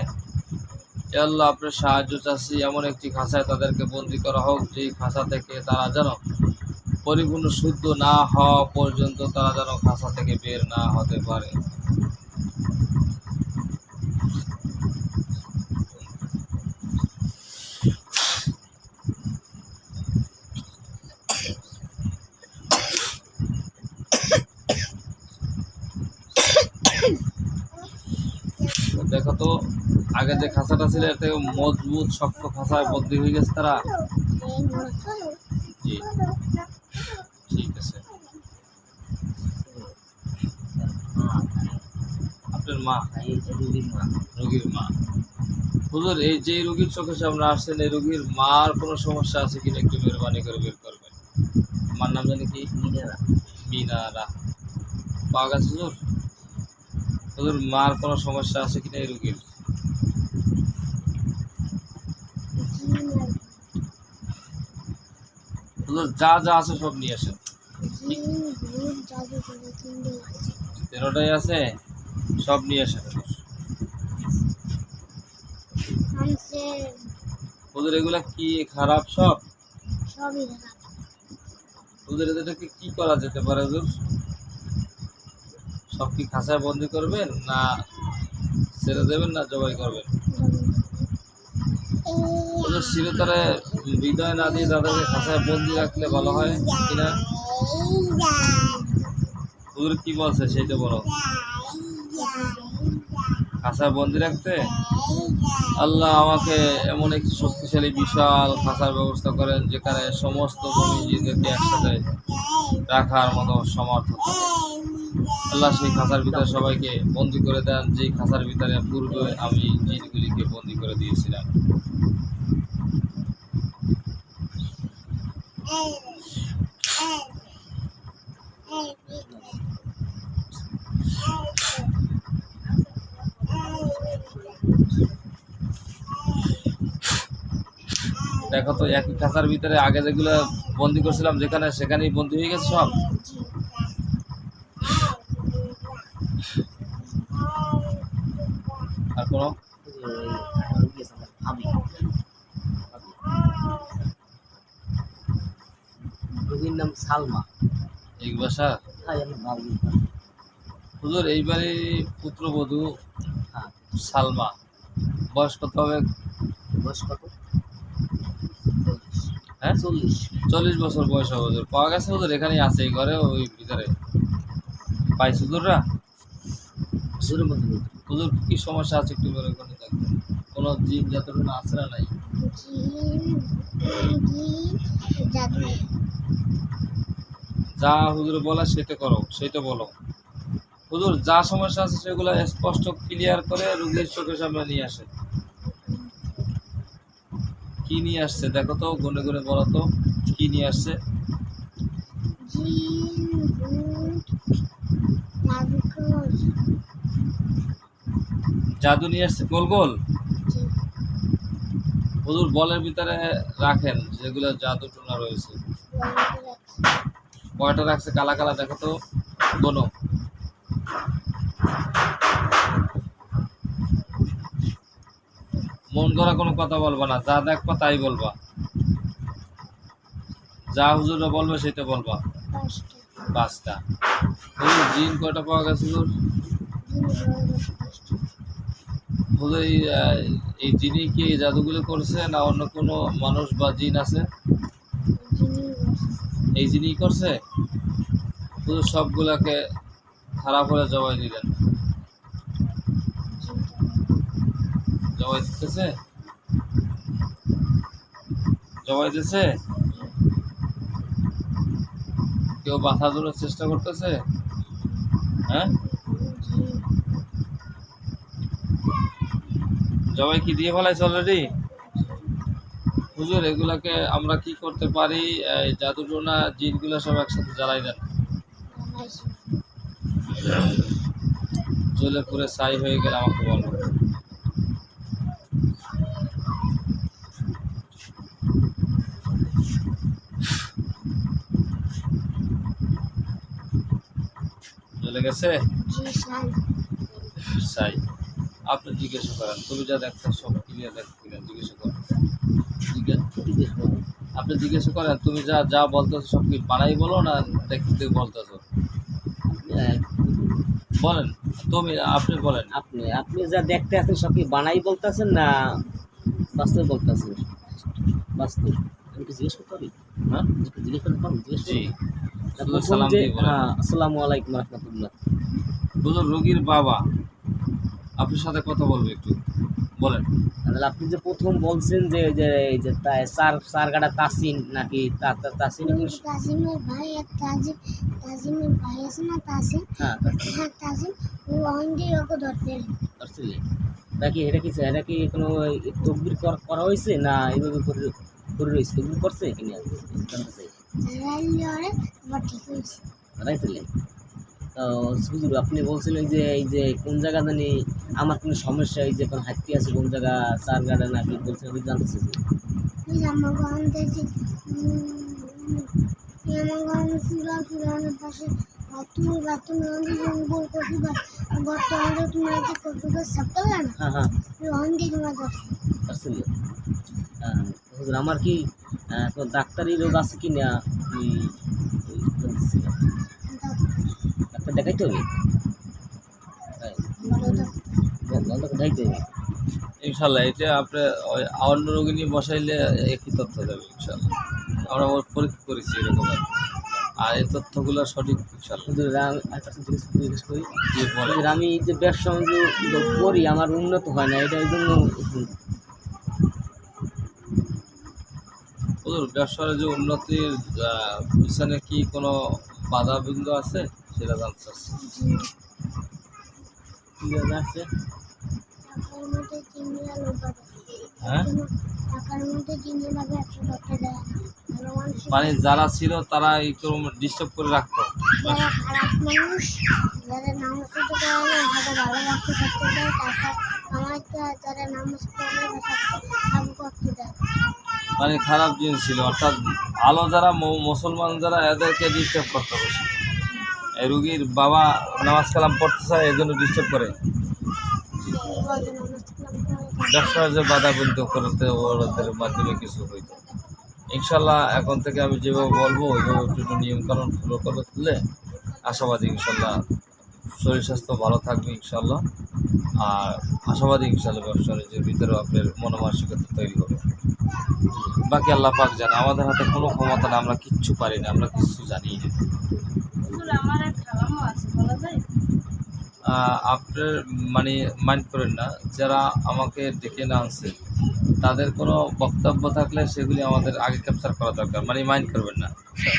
এ আল্লাহ, আপনার সাহায্য চাচ্ছি, এমন একটি খাঁচায় তাদেরকে বন্দি করা হোক, যেই খাঁচা থেকে তারা যেন পরিপূর্ণ শুদ্ধ না হওয়া পর্যন্ত তারা যেন খাঁচা থেকে বের না হতে পারে। দেখো তো, আগে যে খাঁচাটা ছিল এর থেকে মজবুত শক্ত খাঁচায় বন্দি হয়ে গেছে তারা। এই মত জি, ঠিক আছে। আপনার মা, এই রুগীর মা। রোগীর মা। হুজুর, এই যে রোগীর চোখের সামনে আসছেন, এই রোগীর মার কোনো সমস্যা আছে কিনা একটু মেহরবানি করে বের করবেন। মার নাম জানি কি? মিনারা। মিনারা। পাওয়া গেছে হুজুর? হুজুর, মার কোনো সমস্যা আছে কিনা এই রোগীর? হুজুর, যা যা আছে সব নিয়ে আসেন। জিন ভূত জাদু করে তিনটে আছে। 13টাই আছে, সব নিয়ে আসেন হুজুর। আনছে হুজুর, এগুলা কি খারাপ সব? সবই দেখা হুজুর, এদেরকে কি করা যেতে পারে হুজুর? সব কি খাঁচায় বন্দি করবেন, না ছেড়ে দেবেন, না জবাই করবেন? হুজুর, চিরতরে হৃদয় না দিয়ে তাদেরকে খাঁচায় বন্দি রাখলে ভালো হয় কিনা? হুজুর কি বলছে সেটা বলো। খাঁচায় বন্দি রাখতে? আল্লাহ আমাকে এমন একটি শক্তিশালী বিশাল খাঁচার ব্যবস্থা করেন, যেখানে সমস্ত জিনদেরকে একসাথে রাখার মতো সমর্থ থাকে। আল্লাহ সেই খাঁচার ভিতরে সবাইকে বন্দি করে দেন, যেই খাঁচার ভিতরে পূর্বে আমি জিনগুলিকে বন্দি করে দিয়েছিলাম। দেখো তো, একই খাঁচার ভিতরে আগে যেগুলো বন্দি করছিলাম যেখানে, সেখানেই বন্দি হয়ে গেছে সব। আর কোনো রুগী আছে আমার ভাবি। রুগীর নাম সালমা। এই বাসা? হ্যাঁ, আমি ভাবি। হুজুর, এইবারে পুত্রবধূ হ্যাঁ, সালমা, বয়স কত হবে? বয়স কত? হ্যাঁ, 40। 40 বছর বয়স হবে হুজুর। পাওয়া গেছে হুজুর? এখানেই আছে, এই ঘরে, ওই ভিতরে পাইছে হুজুররা? জোরের মধ্যে বলতে। হুজুর, কি সমস্যা আছে একটু বের করে দেখবেন। কোনো জীব যতটুকু আছে না নাই? জিন জাদু যা হুজুর বলা সেটা করো, সেটা বলো হুজুর। যা সমস্যা আছে সেগুলো স্পষ্ট ক্লিয়ার করে রোগীর চোখের সামনে নিয়ে আসে। কি নিয়ে আসছে দেখো তো, গুনে গুনে বলো তো কি নিয়ে আসছে। জিন ভূত জাদুকর জাদু নিয়ে আসছে গোল গোল। জি, হুজুর, বলের ভিতরে রাখেন যেগুলো জাদু টোনা রয়েছে। বলতে রাখছি। কয়টা রাখছে কালা কালা দেখো তো, গোনো। মন করা কোনো কথা বলবা না, যা দেখবা তাই বলবা। যা হুজুররা বলবে সেটা বলবা। 5টা। হুজুর, জিন কয়টা পাওয়া গেছে হুজুর? হুজুর, এই জিনই কি এই জাদুগুলো করছে, না অন্য কোনো মানুষ বা জিন আছে? এই জিনই করছে। হুজুর, সবগুলাকে খারাপ হলে জবাই দিলেন। জবাই দিতেছে? জবাই দিছে? কেউ বাঁচার জন্য চেষ্টা করতেছে? হ্যাঁ, জি জবাই কি দিয়ে ফেলাইছে অলরেডি? হুজুর, এগুলাকে আমরা কি করতে পারি? এই জাদুটোনা জিনগুলো সব একসাথে জ্বালাই দেন, বানাইছি জ্বলে পুরে ছাই হয়ে গেলে আমাকে বলবো। জ্বলে গেছে জি সাই ছাই। আপনি জিজ্ঞাসা করেন, তুমি যা দেখছো সব ক্লিয়ার দেখো কিনা জিজ্ঞাসা করেন। আপনি জিজ্ঞাসা করেন, তুমি যা যা বলতেছো সব কি বানাই বলো না দেখতে বলতেছো? বলেন, আপনি বলেন। আপনি আপনি যা দেখতে আছেন সব কি বানাই বলতেছেন না বাস্তব বলতেছেন? বাস্তব। আমি কি জিজ্ঞেস করতে পারি? হ্যাঁ, জিজ্ঞেস করতে পারবো? জিজ্ঞেস জি, করতে শুধু সালাম দিয়ে বলেন। হ্যাঁ, আসসালামু আলাইকুম রহমতুল্লাহ। বুঝুন, রোগীর বাবা আপনার সাথে কথা বলবে, একটু বলেন। তাহলে আপনি যে প্রথম বলছেন যে এই যে চার গাড়া তাসিন নাকি তাসিন তাজিমের ভাই এক তাজিমের ভাই আছে না তাসিম? হ্যাঁ হ্যাঁ তাজিম, ও অন্ডি ওকে ধরতে আসলে এটা কি কোনো তকবির করা হয়েছে না এইভাবে করে রয়েছে? তকবির করছে কিনা জানতে চাই। ধরাইলে আবার ঠিক হয়েছে। রাইছিলে তো হুজুর, আপনি বলছিলেন যে এই যে কোন জায়গা জানি আমার কোনো সমস্যা, এই যে কোন হাঁটতে আছে কোন জায়গা চার গাড়া নাকি বলছেন, আমি জানতে চাই। ওই যে আমার গান দেখছি আমার গান চুরানোর পাশে বাথরুম অন্ডি জঙ্গল কপিবার বর্তমানে তোমার যে কপিবার সাপলা না হ্যাঁ হ্যাঁ ওই অন্ডি তোমার ধরছে। আসলে হুজুর, আমার কি কোনো ডাক্তারি রোগ আছে কি না ডাক্তার দেখাইতে হবে? দেখাইতে হবে। ইনশাল্লাহ এটা আপনি ওই অন্য রোগী নিয়ে বসাইলে একই তথ্য দেবে ইনশাল্লাহ। আমরা ওর পরীক্ষা করেছি এরকম, আর এই তথ্যগুলো সঠিক ইনশাল্লাহ। হুজুর, আমি একটা জিজ্ঞেস করি। জি বলেন। হুজুর, আমি যে ব্যবসা বাণিজ্য করি আমার উন্নত হয় না, এটা এই জন্য হুজুর, ব্যবসার যে উন্নতির পিছনে কি কোনো বাধা বিঘ্ন আছে সেটা জানতে চাচ্ছি। কীভাবে আছে? টাকার মধ্যে চিনিয়া লোক হ্যাঁ, টাকার মধ্যে চিনিয়ে ভাবে 100 টাকা দেয় ভালো মানুষ মানে যারা ছিল তারা একরকম ডিস্টার্ব করে রাখতো। যারা খারাপ মানুষ যারা নামাজ পড়তে পারে না তাদের ভালো রাখতে থাকতে দেয়, টাকা কামাইতে যারা নামাজ পড়ে না তাকে করতে দেয়। মানে খারাপ জিনিস ছিল, অর্থাৎ ভালো যারা মুসলমান যারা এদেরকে ডিস্টার্ব করতে বেশি। এই রুগীর বাবা নামাজ কালাম পড়তে চায়, এই জন্য ডিস্টার্ব করে। ব্যবসার যে বাধা বিঘ্ন করতে ওদের মাধ্যমে কিছু হইতো। ইনশাল্লাহ এখন থেকে আমি যেভাবে বলবো ওইভাবে একটু নিয়মকানুন ফলো করে তুললে আশাবাদী ইনশাল্লাহ শরীর স্বাস্থ্য ভালো থাকবে ইনশাল্লাহ। আর আশাবাদী ইনশাল্লাহ ব্যবসার যে ভিতরে আপনার মনোমানসিকতা তৈরি হবে। বাকি আল্লাহ পাক জানে, আমাদের হাতে কোনো ক্ষমতা না, আমরা কিচ্ছু পারি না, আমরা কিচ্ছু জানি না। হুজুর, আমার এক খালামও আছে, বলা যায়? আপনার মানে মাইন্ড করেন না, যারা আমাকে ডেকে না আনছে তাদের কোনো বক্তব্য থাকলে সেগুলি আমাদের আগে ক্যাপচার করা দরকার, মানে মাইন্ড করবেন না,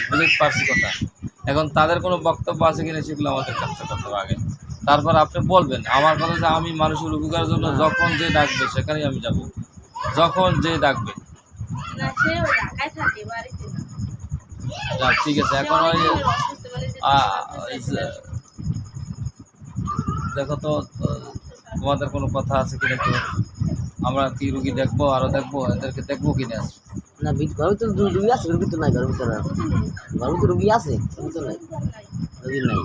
বুঝতে পারছি কথা। এখন তাদের কোনো বক্তব্য আছে কিনা সেগুলো আমাদের ক্যাপচার করতে হবে আগে, তারপর আপনি বলবেন আমার কথা যে আমি মানুষের উপকারের জন্য যখন যে ডাকবে সেখানেই আমি যাব, যখন যে ডাকবে। না, সে ও ঢাকায় থাকে, বাড়িতে না। যাক, ঠিক আছে। এখন ওই অসুস্থ বলে যে দেখো তো তোমাদের কোনো কথা আছে কিনা, তো আমরা কি রুগী দেখবো, আরো দেখবো, এদেরকে দেখবো কিনা। না, ঘরের ভিতরে রুগী আছে? রুগী তো নাই ঘরের ভিতরে। ঘরের ভিতরে রুগী আছে? রুগী তো নাই, রুগী নাই।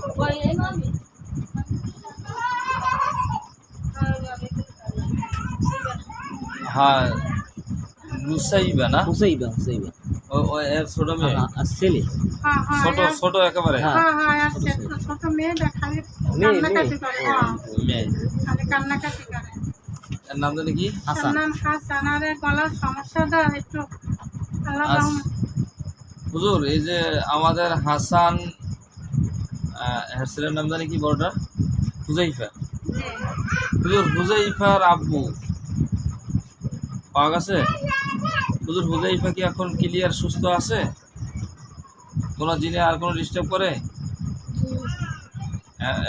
হ্যাঁ, নুসাইবা না, হুসাইবা ও এর ছোট মেয়ে, আর ছেলে ছোট একেবারে। হ্যাঁ ছোট মেয়েটা খালি মেয়ে কান্নাকাটি করে। মেয়ে, খালি কান্নাকাটি করে। এর নাম জানি কি? হাসান। নাম হাসান। আর এর গলার সমস্যাটা একটু আল্লাহ হুজুর, এই যে আমাদের হাসান, এর ছেলের নাম জানি কি বড়টা? হুজাইফা। হুজুর, হুজাইফার আব্বু পাওয়া গেছে? হুজুর, হুজাইফা কি এখন ক্লিয়ার সুস্থ আছে? কোনো জিনে আর কোনো ডিস্টার্ব করে?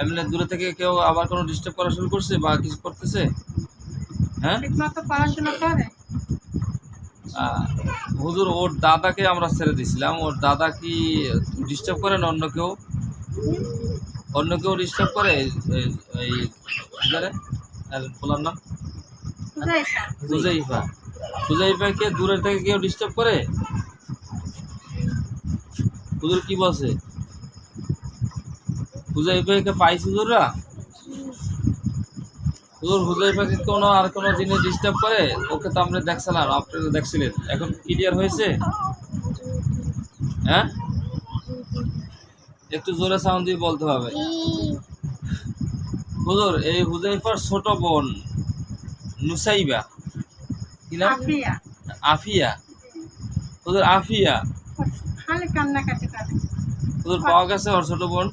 এমনি দূরে থেকে কেউ আবার কোনো ডিস্টার্ব করা শুরু করছে বা কিছু করতেছে? হ্যাঁ ঠিকমতো পড়াশোনা করে? হুজুর ওর দাদাকে আমরা ছেড়ে দিয়েছিলাম, ওর দাদা কি ডিস্টার্ব করে না? অন্য কেউ ডিস্টার্ব করে? এই বলার নাম বুঝাইছা? হুজাইফা, হুজাইফাকে দূরের থেকে কেউ ডিস্টার্ব করে? হুজুর কি বলছে? হুজাইফাকে পাইছে হুজুররা? হুজুর হুজাইফাকে কোনো জিনিস ডিস্টার্ব করে? ওকে তো আমরা দেখছিলাম, আপনি দেখছিলেন, এখন ক্লিয়ার হয়েছে? হ্যাঁ একটু জোরে সাউন্ড দিয়ে বলতে হবে। হুজুর এই হুজাইফার ছোট বোন নুসাইবা, কি নাম? আফিয়া। আফিয়া। হুজুর আফিয়া ওর খালি কান্নাকাটি করে। হুজুর পাওয়া গেছে ওর ছোট বোন?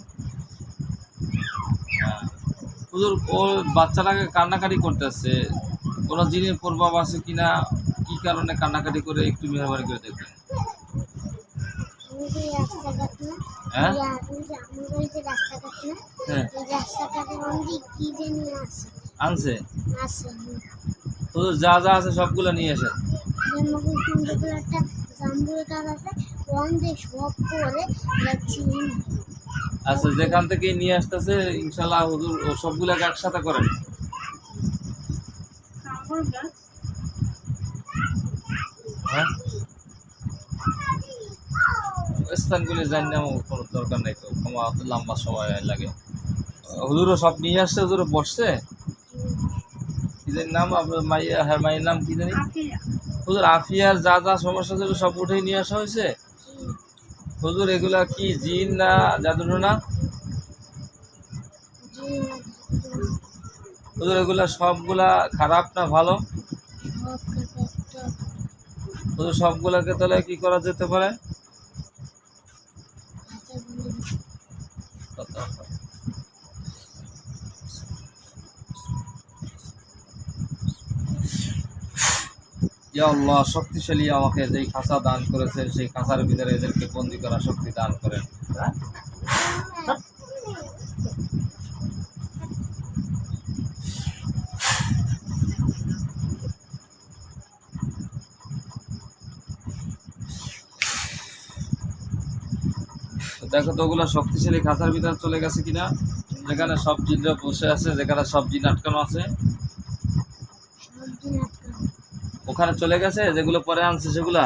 হুজুর ওর বাচ্চাটাকে কান্নাকাটি করতেছে, কোনো জিনের প্রভাব আছে কিনা, কি কারণে কান্নাকাটি করে একটু মেহরবানি করে দেখবেন। আমাদের রাস্তাঘাট না, হ্যাঁ আমাদের যে রাস্তাঘাট না, হ্যাঁ এই রাস্তাঘাটের মধ্যে কি জানি আছে আনছে। আছে হুজুর যা যা আছে সবগুলো নিয়ে আসেন। যেমন সুন্দর একটা জাম্বুর গাছ আছে, ওখান দিয়ে সব করে যাচ্ছি। আচ্ছা যেখান থেকে নিয়ে আসতেছে ইনশাল্লাহ হুজুর ও সবগুলোকে একসাথে করেন। জাম্বুর গাছ? হ্যাঁ স্থানগুলি জানি না, কোনো দরকার নেই তো, ক্ষমা অত লম্বা সময় লাগে। হুজুরও সব নিয়ে আসছে, হুজুরও বসছে। কি জানি নাম আপনার মাইয়া, হ্যাঁ মায়ের নাম কি জানি? আফিয়া। হুজুর আফিয়ার যা যা সমস্যা ছিল সব উঠেই নিয়ে আসা হয়েছে। হুজুর এগুলা কি জিন না জাদু না? হুজুর এগুলা সবগুলা খারাপ না ভালো? হুজুর সবগুলাকে তাহলে কি করা যেতে পারে? ইয়া আল্লাহ শক্তিশালী আমাকে যেই খাঁচা দান করেছেন সেই খাঁচার ভিতরে এদেরকে বন্দি করার শক্তি দান করেন। দেখো তো ওগুলো শক্তিশালী খাঁচার ভিতরে চলে গেছে কিনা, যেখানে সব জিনরা বসে আছে, যেখানে সব জিন আটকানো আছে ওখানে চলে গেছে, যেগুলো পরে আনছে সেগুলা।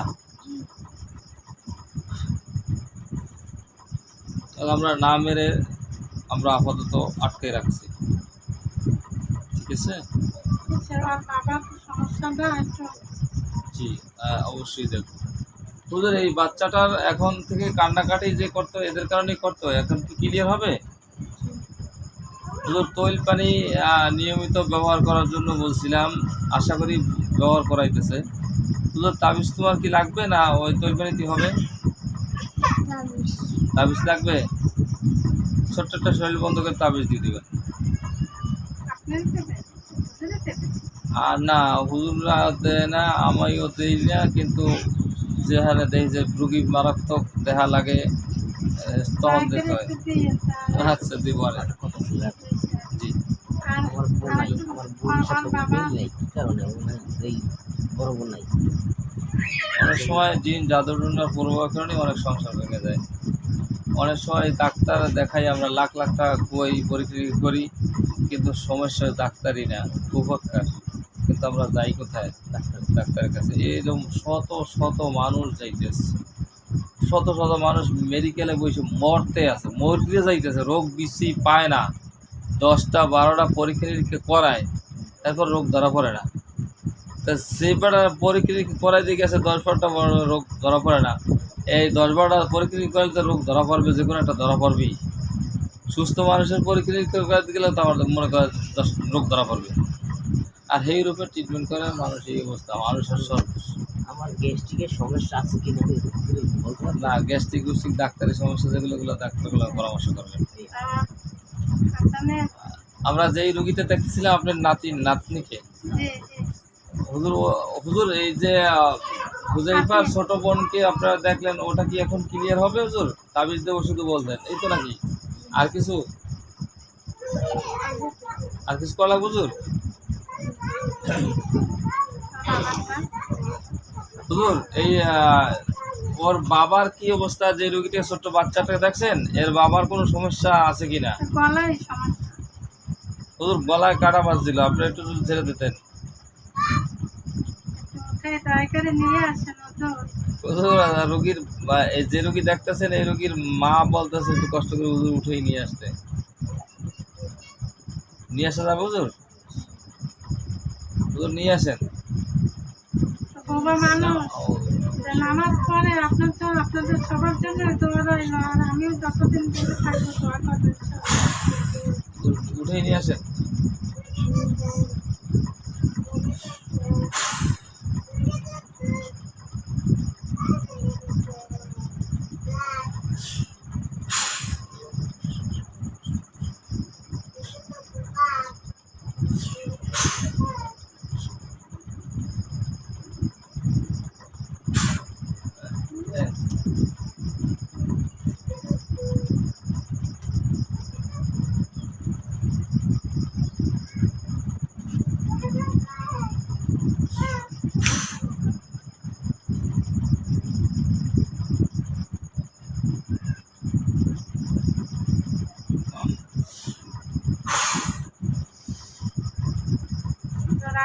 আমরা না মেরে আমরা আপাতত আটকে রাখছি, ঠিক আছে? আর বাবার সমস্যাটা একটু জি অবশ্যই দেখো। তোদের এই বাচ্চাটার এখন থেকে কান্নাকাটি যে করতো এদের কারণেই করতো, এখন কি ক্লিয়ার হবে? তোদের তৈল পানি নিয়মিত ব্যবহার করার জন্য বলছিলাম, আশা করি ব্যবহার করাইতেছে। তোদের তাবিজ তোমার কি লাগবে না ওই তৈল পানিতে হবে? তাবিজ লাগবে, ছোট্ট একটা শরীর বন্ধ করে তাবিজ দিয়ে দেবেন। আপনার দেবে, হুজুরে দেবে। আর না হুজুররা দেয় না, আমিও দেই না, কিন্তু যেখানে দেয় যে রুগী মারাত্মক দেখা লাগে তখন দিতে হয়। একটু দিয়ে দাও। আচ্ছা দিব আর কথা ছিল জি। আর আমার বোন নাই, আমার বোনের সাথে বাবা মিল নাই, কি কারণে ওনার এই বড় বোন নাই? অনেক সময় জিন জাদুটনার পূর্বাভাস কারণে অনেক সংসার ভেঙে যায়। অনেক সময় ডাক্তার দেখাই আমরা লাখ লাখ টাকা বই পরীক্ষা করি, কিন্তু সমস্যা ডাক্তারই না, উপকার। কিন্তু আমরা যাই কোথায়? ডাক্তারের কাছে। এরকম শত শত মানুষ যাইতেছে, শত শত মানুষ মেডিকেলে বসে মরতে আছে, মরতে যাইতেছে, রোগ বিশ্রী পায় না, 10টা 12টা পরীক্ষা নিরীক্ষা করায়, তারপর রোগ ধরা পড়ে না। তা সেবারটা পরীক্ষা নিরীক্ষা করাই দিয়ে গেছে, 10-12টা রোগ ধরা পড়ে না। এই 10-12টা পরীক্ষা নিরীক্ষা করলে তো রোগ ধরা পড়বে, যে কোনো একটা ধরা পড়বেই। সুস্থ মানুষের পরীক্ষা নিরীক্ষা করতে গেলে তো আমার মনে করে রোগ ধরা পড়বে, আর সেই রূপে ট্রিটমেন্ট করে মানুষ এই অবস্থা। মানুষের সব আমার গ্যাস্ট্রিকের সমস্যা আছে কিনা বলতে পারবেন? না, গ্যাস্ট্রিক গুস্ট্রিক ডাক্তারি সমস্যা যেগুলো ডাক্তারগুলো পরামর্শ করবেন। হাসানে আমরা যেই রুগীতে দেখতেছিলাম আপনার নাতনিকে, জি জি হুজুর এই যে হুজাইফার ছোট বোনকে আপনারা দেখলেন, ওটা কি এখন ক্লিয়ার হবে হুজুর? তাবিজ দেবো শুধু বলতেন, এই তো নাকি? আর কিছু আর কিছু করা লাগবে হুজুর? হুজুর এই ওর বাবার কি অবস্থা? যে রুগীটা ছোট্ট বাচ্চাটাকে দেখছেন, এর বাবার কোনো সমস্যা আছে কিনা? গলায় সমস্যা। হুজুর গলায় কাটা বাজছিল, আপনি একটু যদি ছেড়ে দিতেন। ওকে দয়া করে নিয়ে আসেন হুজুর। হুজুর রুগীর এই যে রুগী দেখতেছেন এই রুগীর মা বলতেছে একটু কষ্ট করে হুজুর উঠেই নিয়ে আসতে। নিয়ে আসা যাবে হুজুর? হুজুর নিয়ে আসেন। বাবা মানুষ যে নামাজ পড়ে, আপনাদের সবার জন্য দোয়া রইল। আর আমিও যতদিন বেঁচে থাকবো দোয়া করবো ইনশাআল্লাহ। উঠেই নিয়ে আসেন।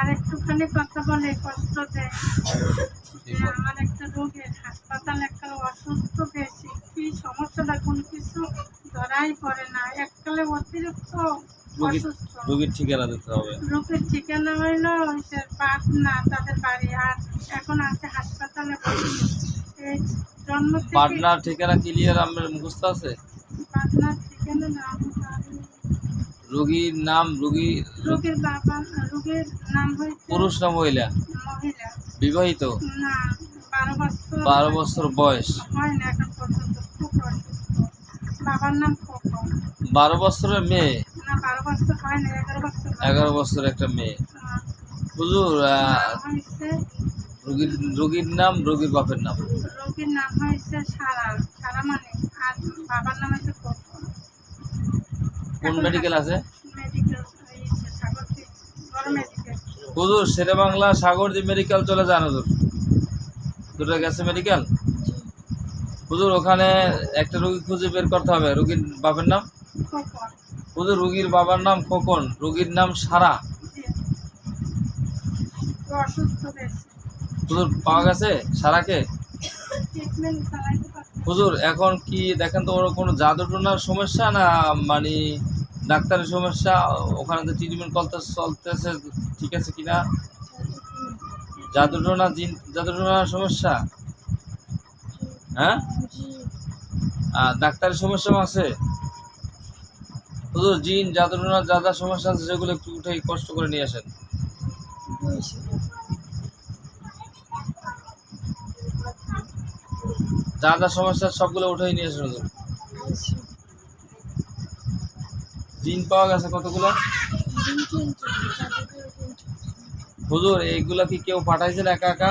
আর একটুখানি কথা বলে কষ্ট দেয় যে আমার একটা রোগের হাসপাতালে একটা অসুস্থ বেশি, কি সমস্যাটা কোনো কিছু ধরাই পড়ে না, এককালে অতিরিক্ত অসুস্থ। রুগীর ঠিকানা দিতে হবে। রোগের ঠিকানা হইল সে পাটনা তাদের বাড়ি, আর এখন আছে হাসপাতালে ভর্তি। এই জন্ম থেকে পাটনার ঠিকানা ক্লিয়ার আমার মুখস্থ আছে? পাটনার ঠিকানা নাম রুগীর নাম রোগের বাবা, রোগের নাম হয়েছে পুরুষ না মহিলা? মহিলা। বিবাহিত? না, 12 বছর 12 বছর বয়স। হয় না এখন পর্যন্ত, খুব অসুস্থ। বাবার নাম খোকন। 12 বছরের মেয়ে? না, 12 বছর হয় না, 11 বছর। 11 বছর একটা মেয়ে। হুজুর হয়েছে রুগীর নাম, রুগীর বাপের নাম? রোগীর নাম হয়েছে সারা মানে, আর বাবার নাম হচ্ছে খোকন। কোন মেডিকেল আছে? মেডিকেল সাগরদী বড় মেডিকেল। হুজুর শেরে বাংলা সাগরদী মেডিকেল চলে যান হুজুর। দুটো গেছে মেডিকেল। হুজুর ওখানে একটা রুগী খুঁজে বের করতে হবে। রুগীর বাপের নাম? খোকন। হুজুর রুগীর বাবার নাম খোকন, রুগীর নাম সারা। জি। তো অসুস্থ বেশি। হুজুর পাওয়া গেছে সারাকে? ট্রিটমেন্ট চালাইতে পারছে। হুজুর এখন কি দেখেন তো ওর কোনো জাদু টোনার সমস্যা না মানে ডাক্তারের সমস্যা? ওখানে তো ট্রিটমেন্ট চলতেছে, ঠিক আছে কিনা? জাদু টোনার সমস্যা? হ্যাঁ, ডাক্তারের সমস্যা আছে? হুজুর জিন জাদু টোনার যা যা সমস্যা আছে সেগুলো একটু উঠে কষ্ট করে নিয়ে আসেন। যা যা সমস্যা সবগুলো উঠেই নিয়ে আসেন হুজুর। জিন পাওয়া গেছে কতগুলো? হুজুর এইগুলা কি কেউ পাঠাইছেন একা একা?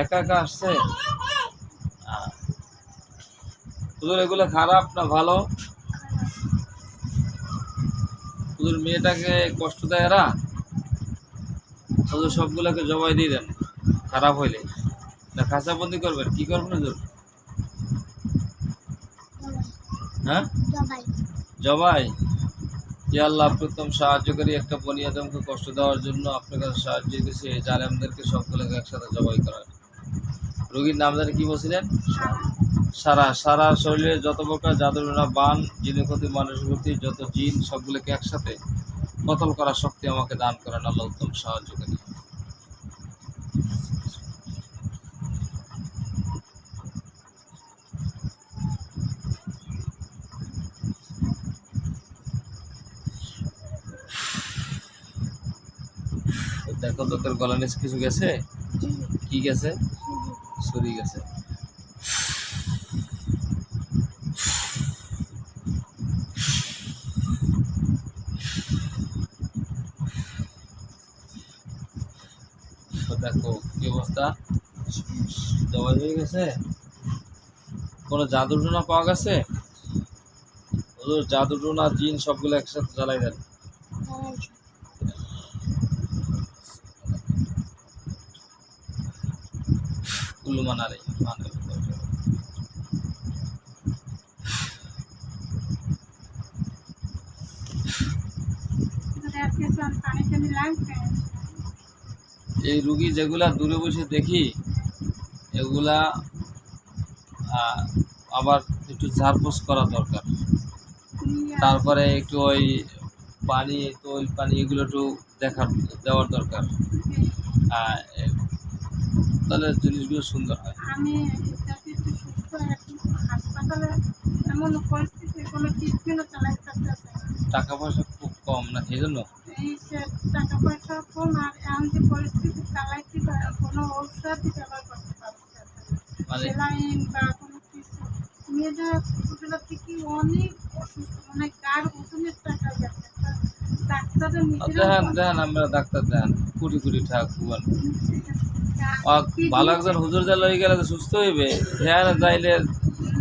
একা একা আসছে? হুজুর এগুলো খারাপ না ভালো? হুজুর মেয়েটাকে কষ্ট দেয় এরা? হুজুর সবগুলোকে জবাই দিয়ে দেন খারাপ হইলে, না খাঁচাবন্দি করবেন? কি করবেন হুজুর? হ্যাঁ, জবাই। ইয়া আল্লাহ, প্রথম সাহায্যকারী একটা বনি আদমকে কষ্ট দেওয়ার জন্য আপনার কাছে সাহায্য দিয়েছে, এই জালেমদেরকে সবগুলোকে একসাথে জবাই করার। রোগীর নাম জানি কি বলছিলেন? সারা শরীরে যত প্রকার জাদুটোনা বান জিনের ক্ষতি মানুষের ক্ষতি যত জিন সবগুলোকে একসাথে কতল করার শক্তি আমাকে দান করেন আল্লাহ উত্তম সাহায্যকারী। দেখো তো তোর গলা নিচে কিছু গেছে? কি গেছে? সরি গেছে। তো দেখো কি অবস্থা, জবাই হয়ে গেছে। কোনো জাদুটোনা পাওয়া গেছে? হুজুর জাদুটোনা জিন সবগুলো একসাথে জ্বালাই দেন। জ্বালাইছে। কুল্লু মানারে যদি আর কিছু আর পানি টানি লাগবে এই রুগী যেগুলা দূরে বসে দেখি এগুলা আবার একটু ঝাড়পোছ করা দরকার। নিয়ে তারপরে একটু ওই পানি তৈল পানি এগুলো একটু দেওয়ার দরকার। তাহলে জিনিসগুলো সুন্দর হয়। আমি যাতে একটু সুস্থ এখন হাসপাতালে এমন পরিস্থিতি কোনো ট্রিটমেন্টও চালাতে পারতেছে না। টাকা পয়সা খুব কম না সেই জন্য এই সে টাকা পয়সা কম আর এমন যে পরিস্থিতি চালাইতে কোনো ঔষধই ব্যবহার করতে পারতেছে না। মানে সেলাইন বা কোনো কিছু মেয়েদের ছোটবেলা থেকে অনেক অসুস্থ মানে গার ওজনের টাকা গেছে ডাক্তারের দেখেন নিজেরা দেখেন আমরা ডাক্তার দেন কোটি কোটি টাকা খুবেন ভালো একজন হুজুর যা লই গেলে তো সুস্থ হইবে, হ্যাঁ যাইলে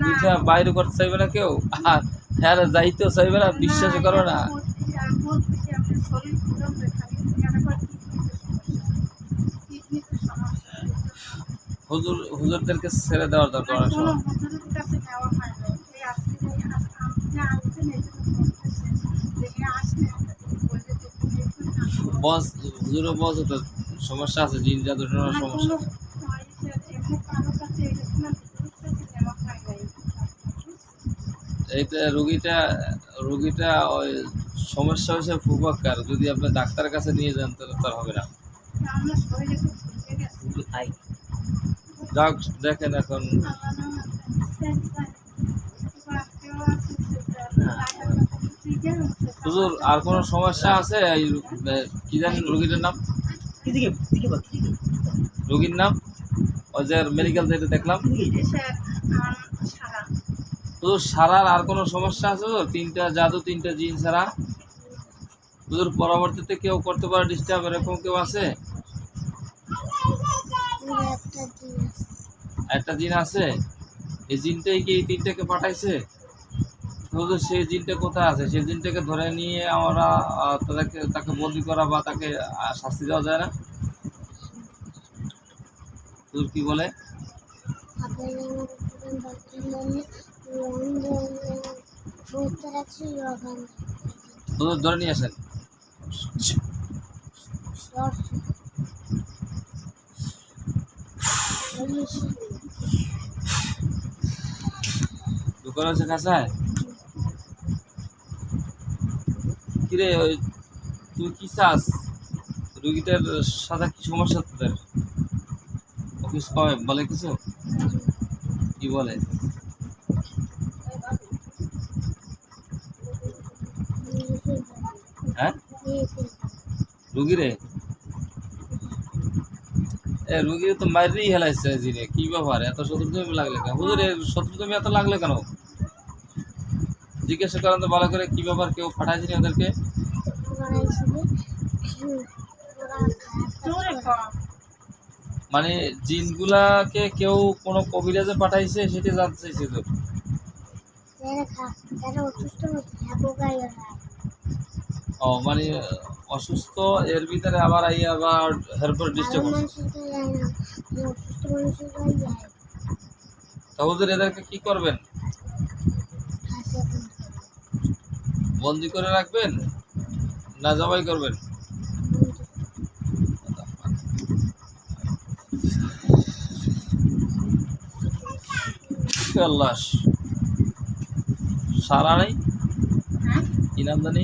দুইটা বাইরে করতে চাইবে না কেউ, আর হ্যাঁ যাইতেও চাইবে না, বিশ্বাস করো না। হুজুরদেরকে ছেড়ে দেওয়ার দরকার অনেক সময়। বস হুজুরও বস তো সমস্যা আছে, জিন জাদু সমস্যা। এইটা রুগীটা ওই সমস্যা হয়েছে ফুফাক্কার, যদি আপনি ডাক্তারের কাছে নিয়ে যান তাহলে তার হবে না। এগুলো খাই। যাক দেখেন এখন হুজুর আর কোনো সমস্যা আছে? এই কি জানেন রুগীটার নাম? রুগীর নাম ওই যে মেডিকেল যেটা দেখলাম হুজুর, সারার আর কোনো সমস্যা আছে হুজুর? তিনটা জাদু তিনটা জিন ছাড়া হুজুর পরবর্তীতে কেউ করতে পারে ডিস্টার্ব, এরকম কেউ আছে? পুরো একটা দিন আছে। একটা জিন আছে, এই জিনটাই কি এই তিনটাকে পাঠাইছে? হুজুর সেই জিনটা কোথায় আছে? সেই জিনটাকে ধরে নিয়ে আমরা তাকে বন্দি করা বা তাকে শাস্তি দেওয়া যায় না? হুজুর কি বলে? আপনার বর্তমানে বলতে রাখছি ওখানে হুজুর ধরে নিয়ে আসেন। দোকান আছে কাছায়? কিরে ওই তুই কি চাস? রুগীটার সাথে কি সমস্যা তোদের? অফিস কবে বলে কিছু? কি বলে? হ্যাঁ রুগীরে রুগীর তো মাইরেই হেলাইছে জিরে, কি ব্যাপার এত শত্রুতামি লাগলে কেন? হুজুর এর শত্রুতামি এত লাগলে কেন? জিজ্ঞাসা করেন তো ভালো করে, কি ব্যাপার, কেউ পাঠাইছিনি ওদেরকে? মানে জিনগুলাকে কেউ কোনো কবিরাজে পাঠাইছে সেটা জানতে চাইছে তো? ও মানে অসুস্থ এর ভিতরে আবার আবার হেরপর ডিস্টার্ব করছে। তা হুজুর এদেরকে কি করবেন? বন্দি করে রাখবেন না জবাই করবেন? আল্লাহ, সারা নেই কি নাম জানি,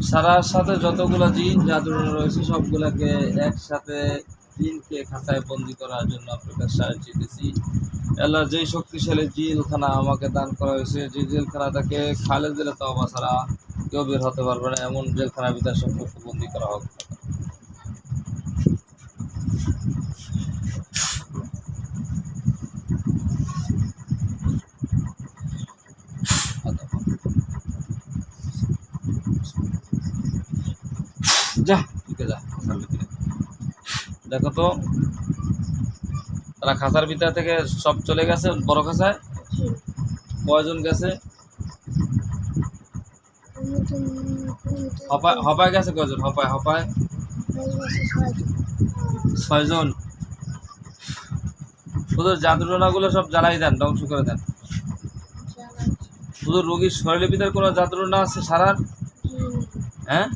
সারার সাথে যতগুলো জিন জাদু রয়েছে সবগুলাকে একসাথে জিনকে খাঁচায় বন্দি করার জন্য আপনার কাছে সাহায্য চেয়েছি। আল্লাহ যেই শক্তিশালী জেলখানা আমাকে দান করা হয়েছে, যে জেলখানা তাকে খালে দিলে তওবা ছাড়া কেউ বের হতে পারবে না, এমন জেলখানার ভিতরে সবকে বন্দি করা হোক। যা ঢুকে যা খাঁচার ভিতরে। দেখো তো তারা খাঁচার ভিতর থেকে সব চলে গেছে বড় খাঁচায়, কয়জন গেছে? আমি তো হপায় গেছে কয়জন? হপায় হয়ে গেছে 6 জন। 6 জন। শুধু জাদুটোনাগুলো সব জ্বালাই দেন, ধ্বংস করে দেন। শুধু রোগীর শরীরের ভিতরে কোনো জাদুটোনা আছে সারার? হ্যাঁ,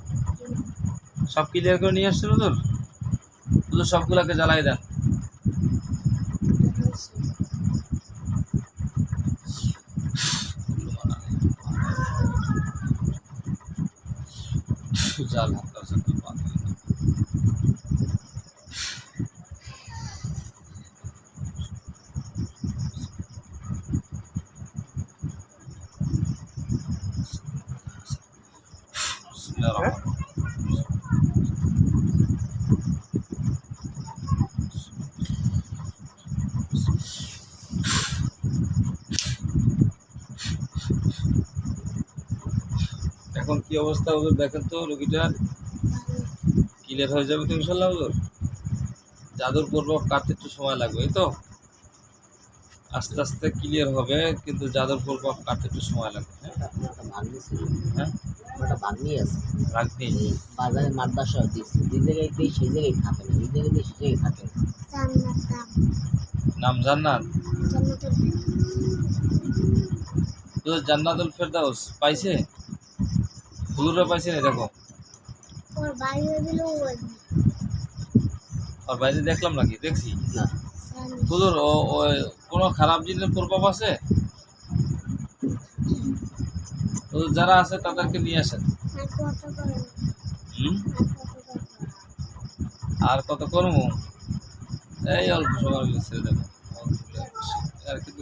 সব ক্লিয়ার করে নিয়ে আসছেন হুজুর? শুধু সবগুলোকে জ্বালাই দেন। জাল হাত আছে তো বাদ। বিসমিল্লাহির রহমানির রহিম। এখন কি অবস্থা হুজুর দেখেন তো রোগীটার? ক্লিয়ার হয়ে যাবে তো ইনশাল্লাহ হুজুর? জাদুর প্রভাব কাটতে একটু সময় লাগবে, এই তো? আস্তে আস্তে ক্লিয়ার হবে, কিন্তু জাদুর প্রভাব কাটতে একটু সময় লাগবে। হ্যাঁ, আপনার একটা ভাগ্নি ছিল, হ্যাঁ, আমার একটা ভাগ্নি আছে, রাখনি। এই বাজারে মাদ্রাসা দিচ্ছে, যে জায়গায় দিই সেই জায়গায় থাকে না, এই জায়গায় দিই সেই জায়গায় থাকে না। নাম জান্নাত। জান্নাতুল তো জান্নাতুল ফেরদাউস পাইছে? হুজুররা পাইছে না? দেখো ওর বাড়ি হয়ে গেল আর বাইরে দেখলাম নাকি? দেখছি। না, হুজুর ও কোনো খারাপ জিনের প্রভাব আছে? হুজুর যারা আছে তাদেরকে নিয়ে আসেন। হুম, আর কত করবো? এই অল্প সময়ের মধ্যে ছেড়ে দেবো। আর কিন্তু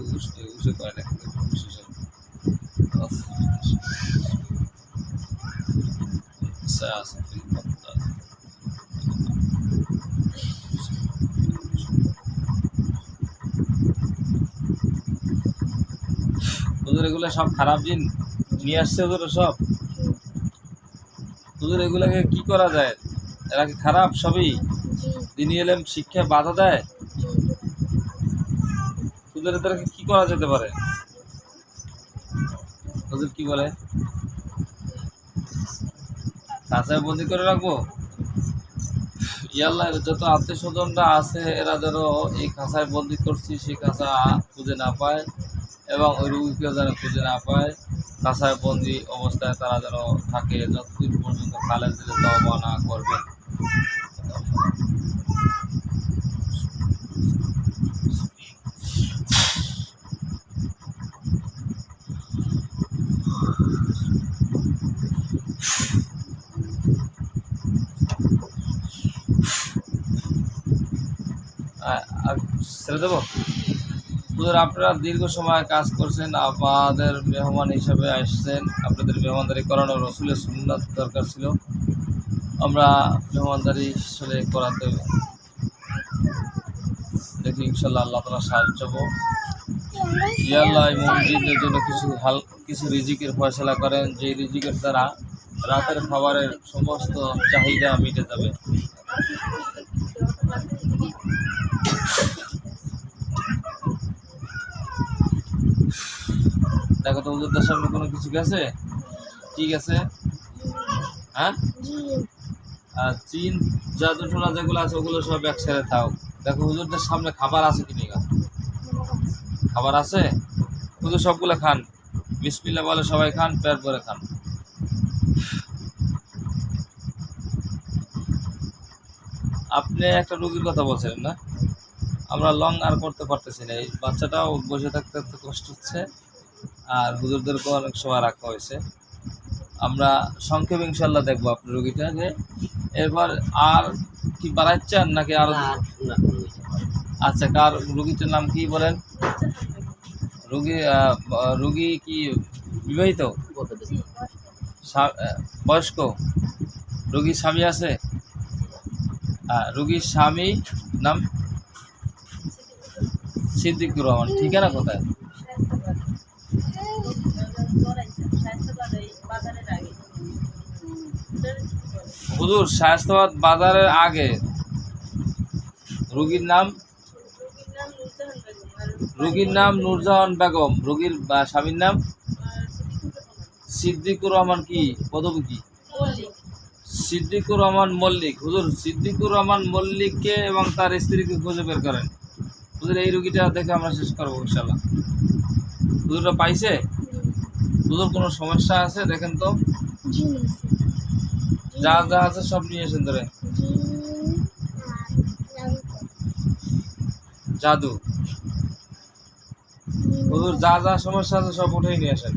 উসে করে না, কিন্তু উসে সব। আছে হুজুর এগুলো সব খারাপ জিন নিয়ে আসছে হুজুর সব। হুজুর এগুলাকে কি করা যায়? এরা কি খারাপ সবই? দিনী এলেম শিক্ষা বাধা দেয়? হুজুর এদেরকে কি করা যেতে পারে? হুজুর কি বলে? কাঁচায় বন্দি করে রাখবো? ইয়াল্লাহ, যত আত্মীয় স্বজনরা আছে এরা যেন এই খাঁচায় বন্দি করছি সেই খাঁচা খুঁজে না পায়, এবং ওই রুগীকেও যেন খুঁজে না পায়। খাঁচায় বন্দি অবস্থায় তারা যেন থাকে যতদিন পর্যন্ত খালেদ দিলে তওবা না করবে। আর ছেড়ে দেবো? হুজুর আপনারা দীর্ঘ সময় কাজ করছেন, আমাদের মেহমান হিসেবে আসছেন, আপনাদের মেহমানদারি করানো রসুলের সুন্নাত দরকার ছিল। আমরা মেহমানদারি আসলে করাতে দেখি ইনশাল্লাহ আল্লাহ তাআলা সাহায্য করবো। ইয়াল্লাহ এই মসজিদের জন্য কিছু রিজিকের ফয়সালা করেন, যে রিজিকের দ্বারা রাতের খাবারের সমস্ত চাহিদা মিটে যাবে। দেখো তো হুজুরদের সামনে কোনো কিছু গেছে? কি গেছে? হ্যাঁ, আর চীন জাদুটোনা যেগুলো আছে ওগুলো সব এক ছেড়ে থাও। দেখো হুজুরদের সামনে খাবার আছে কি না? খাবার আছে? হুজুর সবগুলো খান, বিসমিল্লাহ বলে সবাই খান, পেট ভরে খান। আপনি একটা রোগীর কথা বলছিলেন না? আমরা লং আর করতে পারতেছি না, এই বাচ্চাটাও বসে থাকতে একটু কষ্ট হচ্ছে, আর হুজুরদেরকেও অনেক সময় রাখা হয়েছে। আমরা সংক্ষেপে ইনশাল্লাহ দেখবো আপনার রোগীটাকে। এরপর আর কি বাড়াচ্ছেন নাকি আরো? না, না, আচ্ছা, কার রোগীটার নাম কি বলেন? রোগী কি বিবাহিত? বলতে দিন। বয়স্ক? রোগীর স্বামী আছে? রোগীর স্বামী নাম সিদ্দিকুর রহমান। ঠিকানা কোথায়? হুজুর শায়েস্তাবাদ বাজারের আগে। রোগীর নাম? রোগীর নাম নূরজাহান বেগম, রোগীর স্বামীর নাম সিদ্দিকুর রহমান, কি পদবী কি? সিদ্দিকুর রহমান মল্লিক। হুজুর সিদ্দিকুর রহমান মল্লিককে এবং তার স্ত্রীকে খুঁজে বের করেন। হুজুর এই রুগীটা দেখে আমরা শেষ করবো ইনশাল্লাহ। হুজুররা পাইছে? হুজুর কোনো সমস্যা আছে দেখেন তো, জিন আছে, যা যা আছে সব নিয়ে এসেন ধরে। জিন আর জাদুকর। জাদু। জিন হুজুর যা যা সমস্যা আছে সব উঠেই নিয়ে আসেন।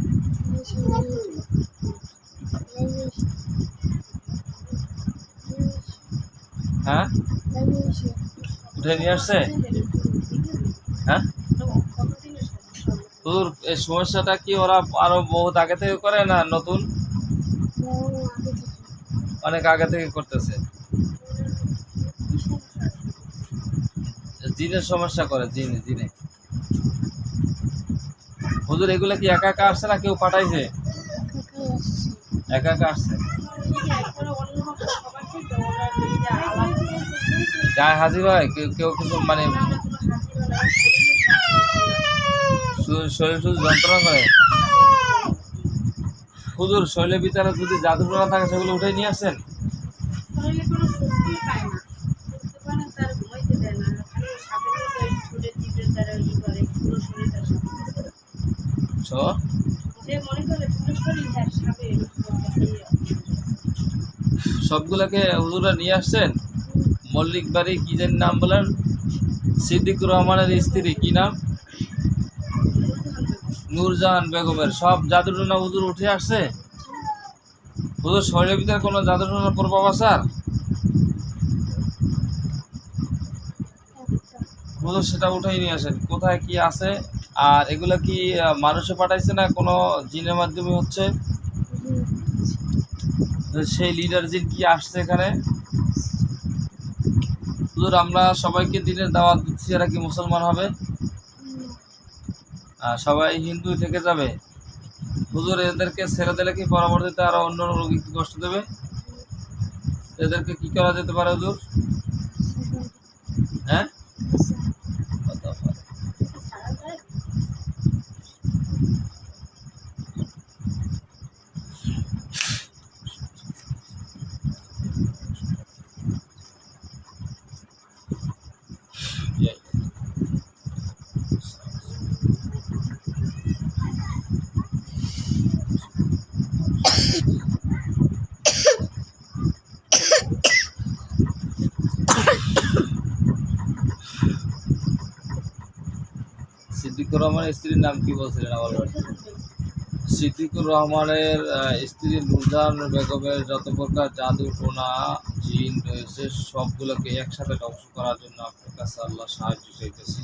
হ্যাঁ, উঠে নিয়ে আসছে। হ্যাঁ হুজুর, এই সমস্যাটা কি ওরা আরো বহুত আগে থেকে করে না নতুন? অনেক আগে থেকে করতেছে। জিনের সমস্যা করে, জিনে জিনে। হুজুর এগুলা কি একা একা আসছে না কেউ পাঠাইছে? একা একা আসছে। গায়ে হাজির হয় কেউ কেউ কিছু মানে শরীর শুধু যন্ত্রণা করে। হুজুর শরীরের ভিতরে যদি জাদু টোনা থাকে সেগুলো উঠে নিয়ে আসেন। শরীরে কোনো শক্তি পায় না, বুঝতে পারেন, তার ঘুমাইতে দেয় না, খালি সাপের মতো এই ঠোঁটের জিভের দ্বারা করে পুরো শরীরটা যে মনে করে পুরো শরীর তার সাপের সবগুলোকে হুজুরা নিয়ে আসছেন। মল্লিক বাড়ি কি যেন নাম বলেন? সিদ্দিকুর রহমানের স্ত্রী কি নাম? নূরজাহান বেগমের সব জাদু টোনা হুজুর উঠে আসছে। হুজুর শরীরের ভিতরে কোনো জাদু টোনার প্রভাব আছে? আর হুজুর সেটা উঠেই নিয়ে আসেন। কোথায় কি আছে? আর এগুলো কি মানুষে পাঠাইছে না কোনো জিনের মাধ্যমে হচ্ছে? সেই লিডার জিন কি আসছে এখানে? হুজুর আমরা সবাইকে দিনের দাওয়াত দিচ্ছি, এরা কি মুসলমান হবে? সবাই হিন্দু থেকে যাবে। হুজুর এদেরকে ছেড়ে দিলে কি পরবর্তীতে আরো অন্য রোগীকে কষ্ট দেবে? এদেরকে কি করা যেতে পারে হুজুর? হ্যাঁ, সিদ্দিকুর রহমানের স্ত্রীর নাম কি বলছিলেন আবার? সিদ্দিকুর রহমানের স্ত্রী নূরজাহান বেগমের যত প্রকার জাদু টোনা জিন রয়েছে সবগুলোকে একসাথে ধ্বংস করার জন্য আপনার কাছে আল্লাহ সাহায্য চাইতেছি।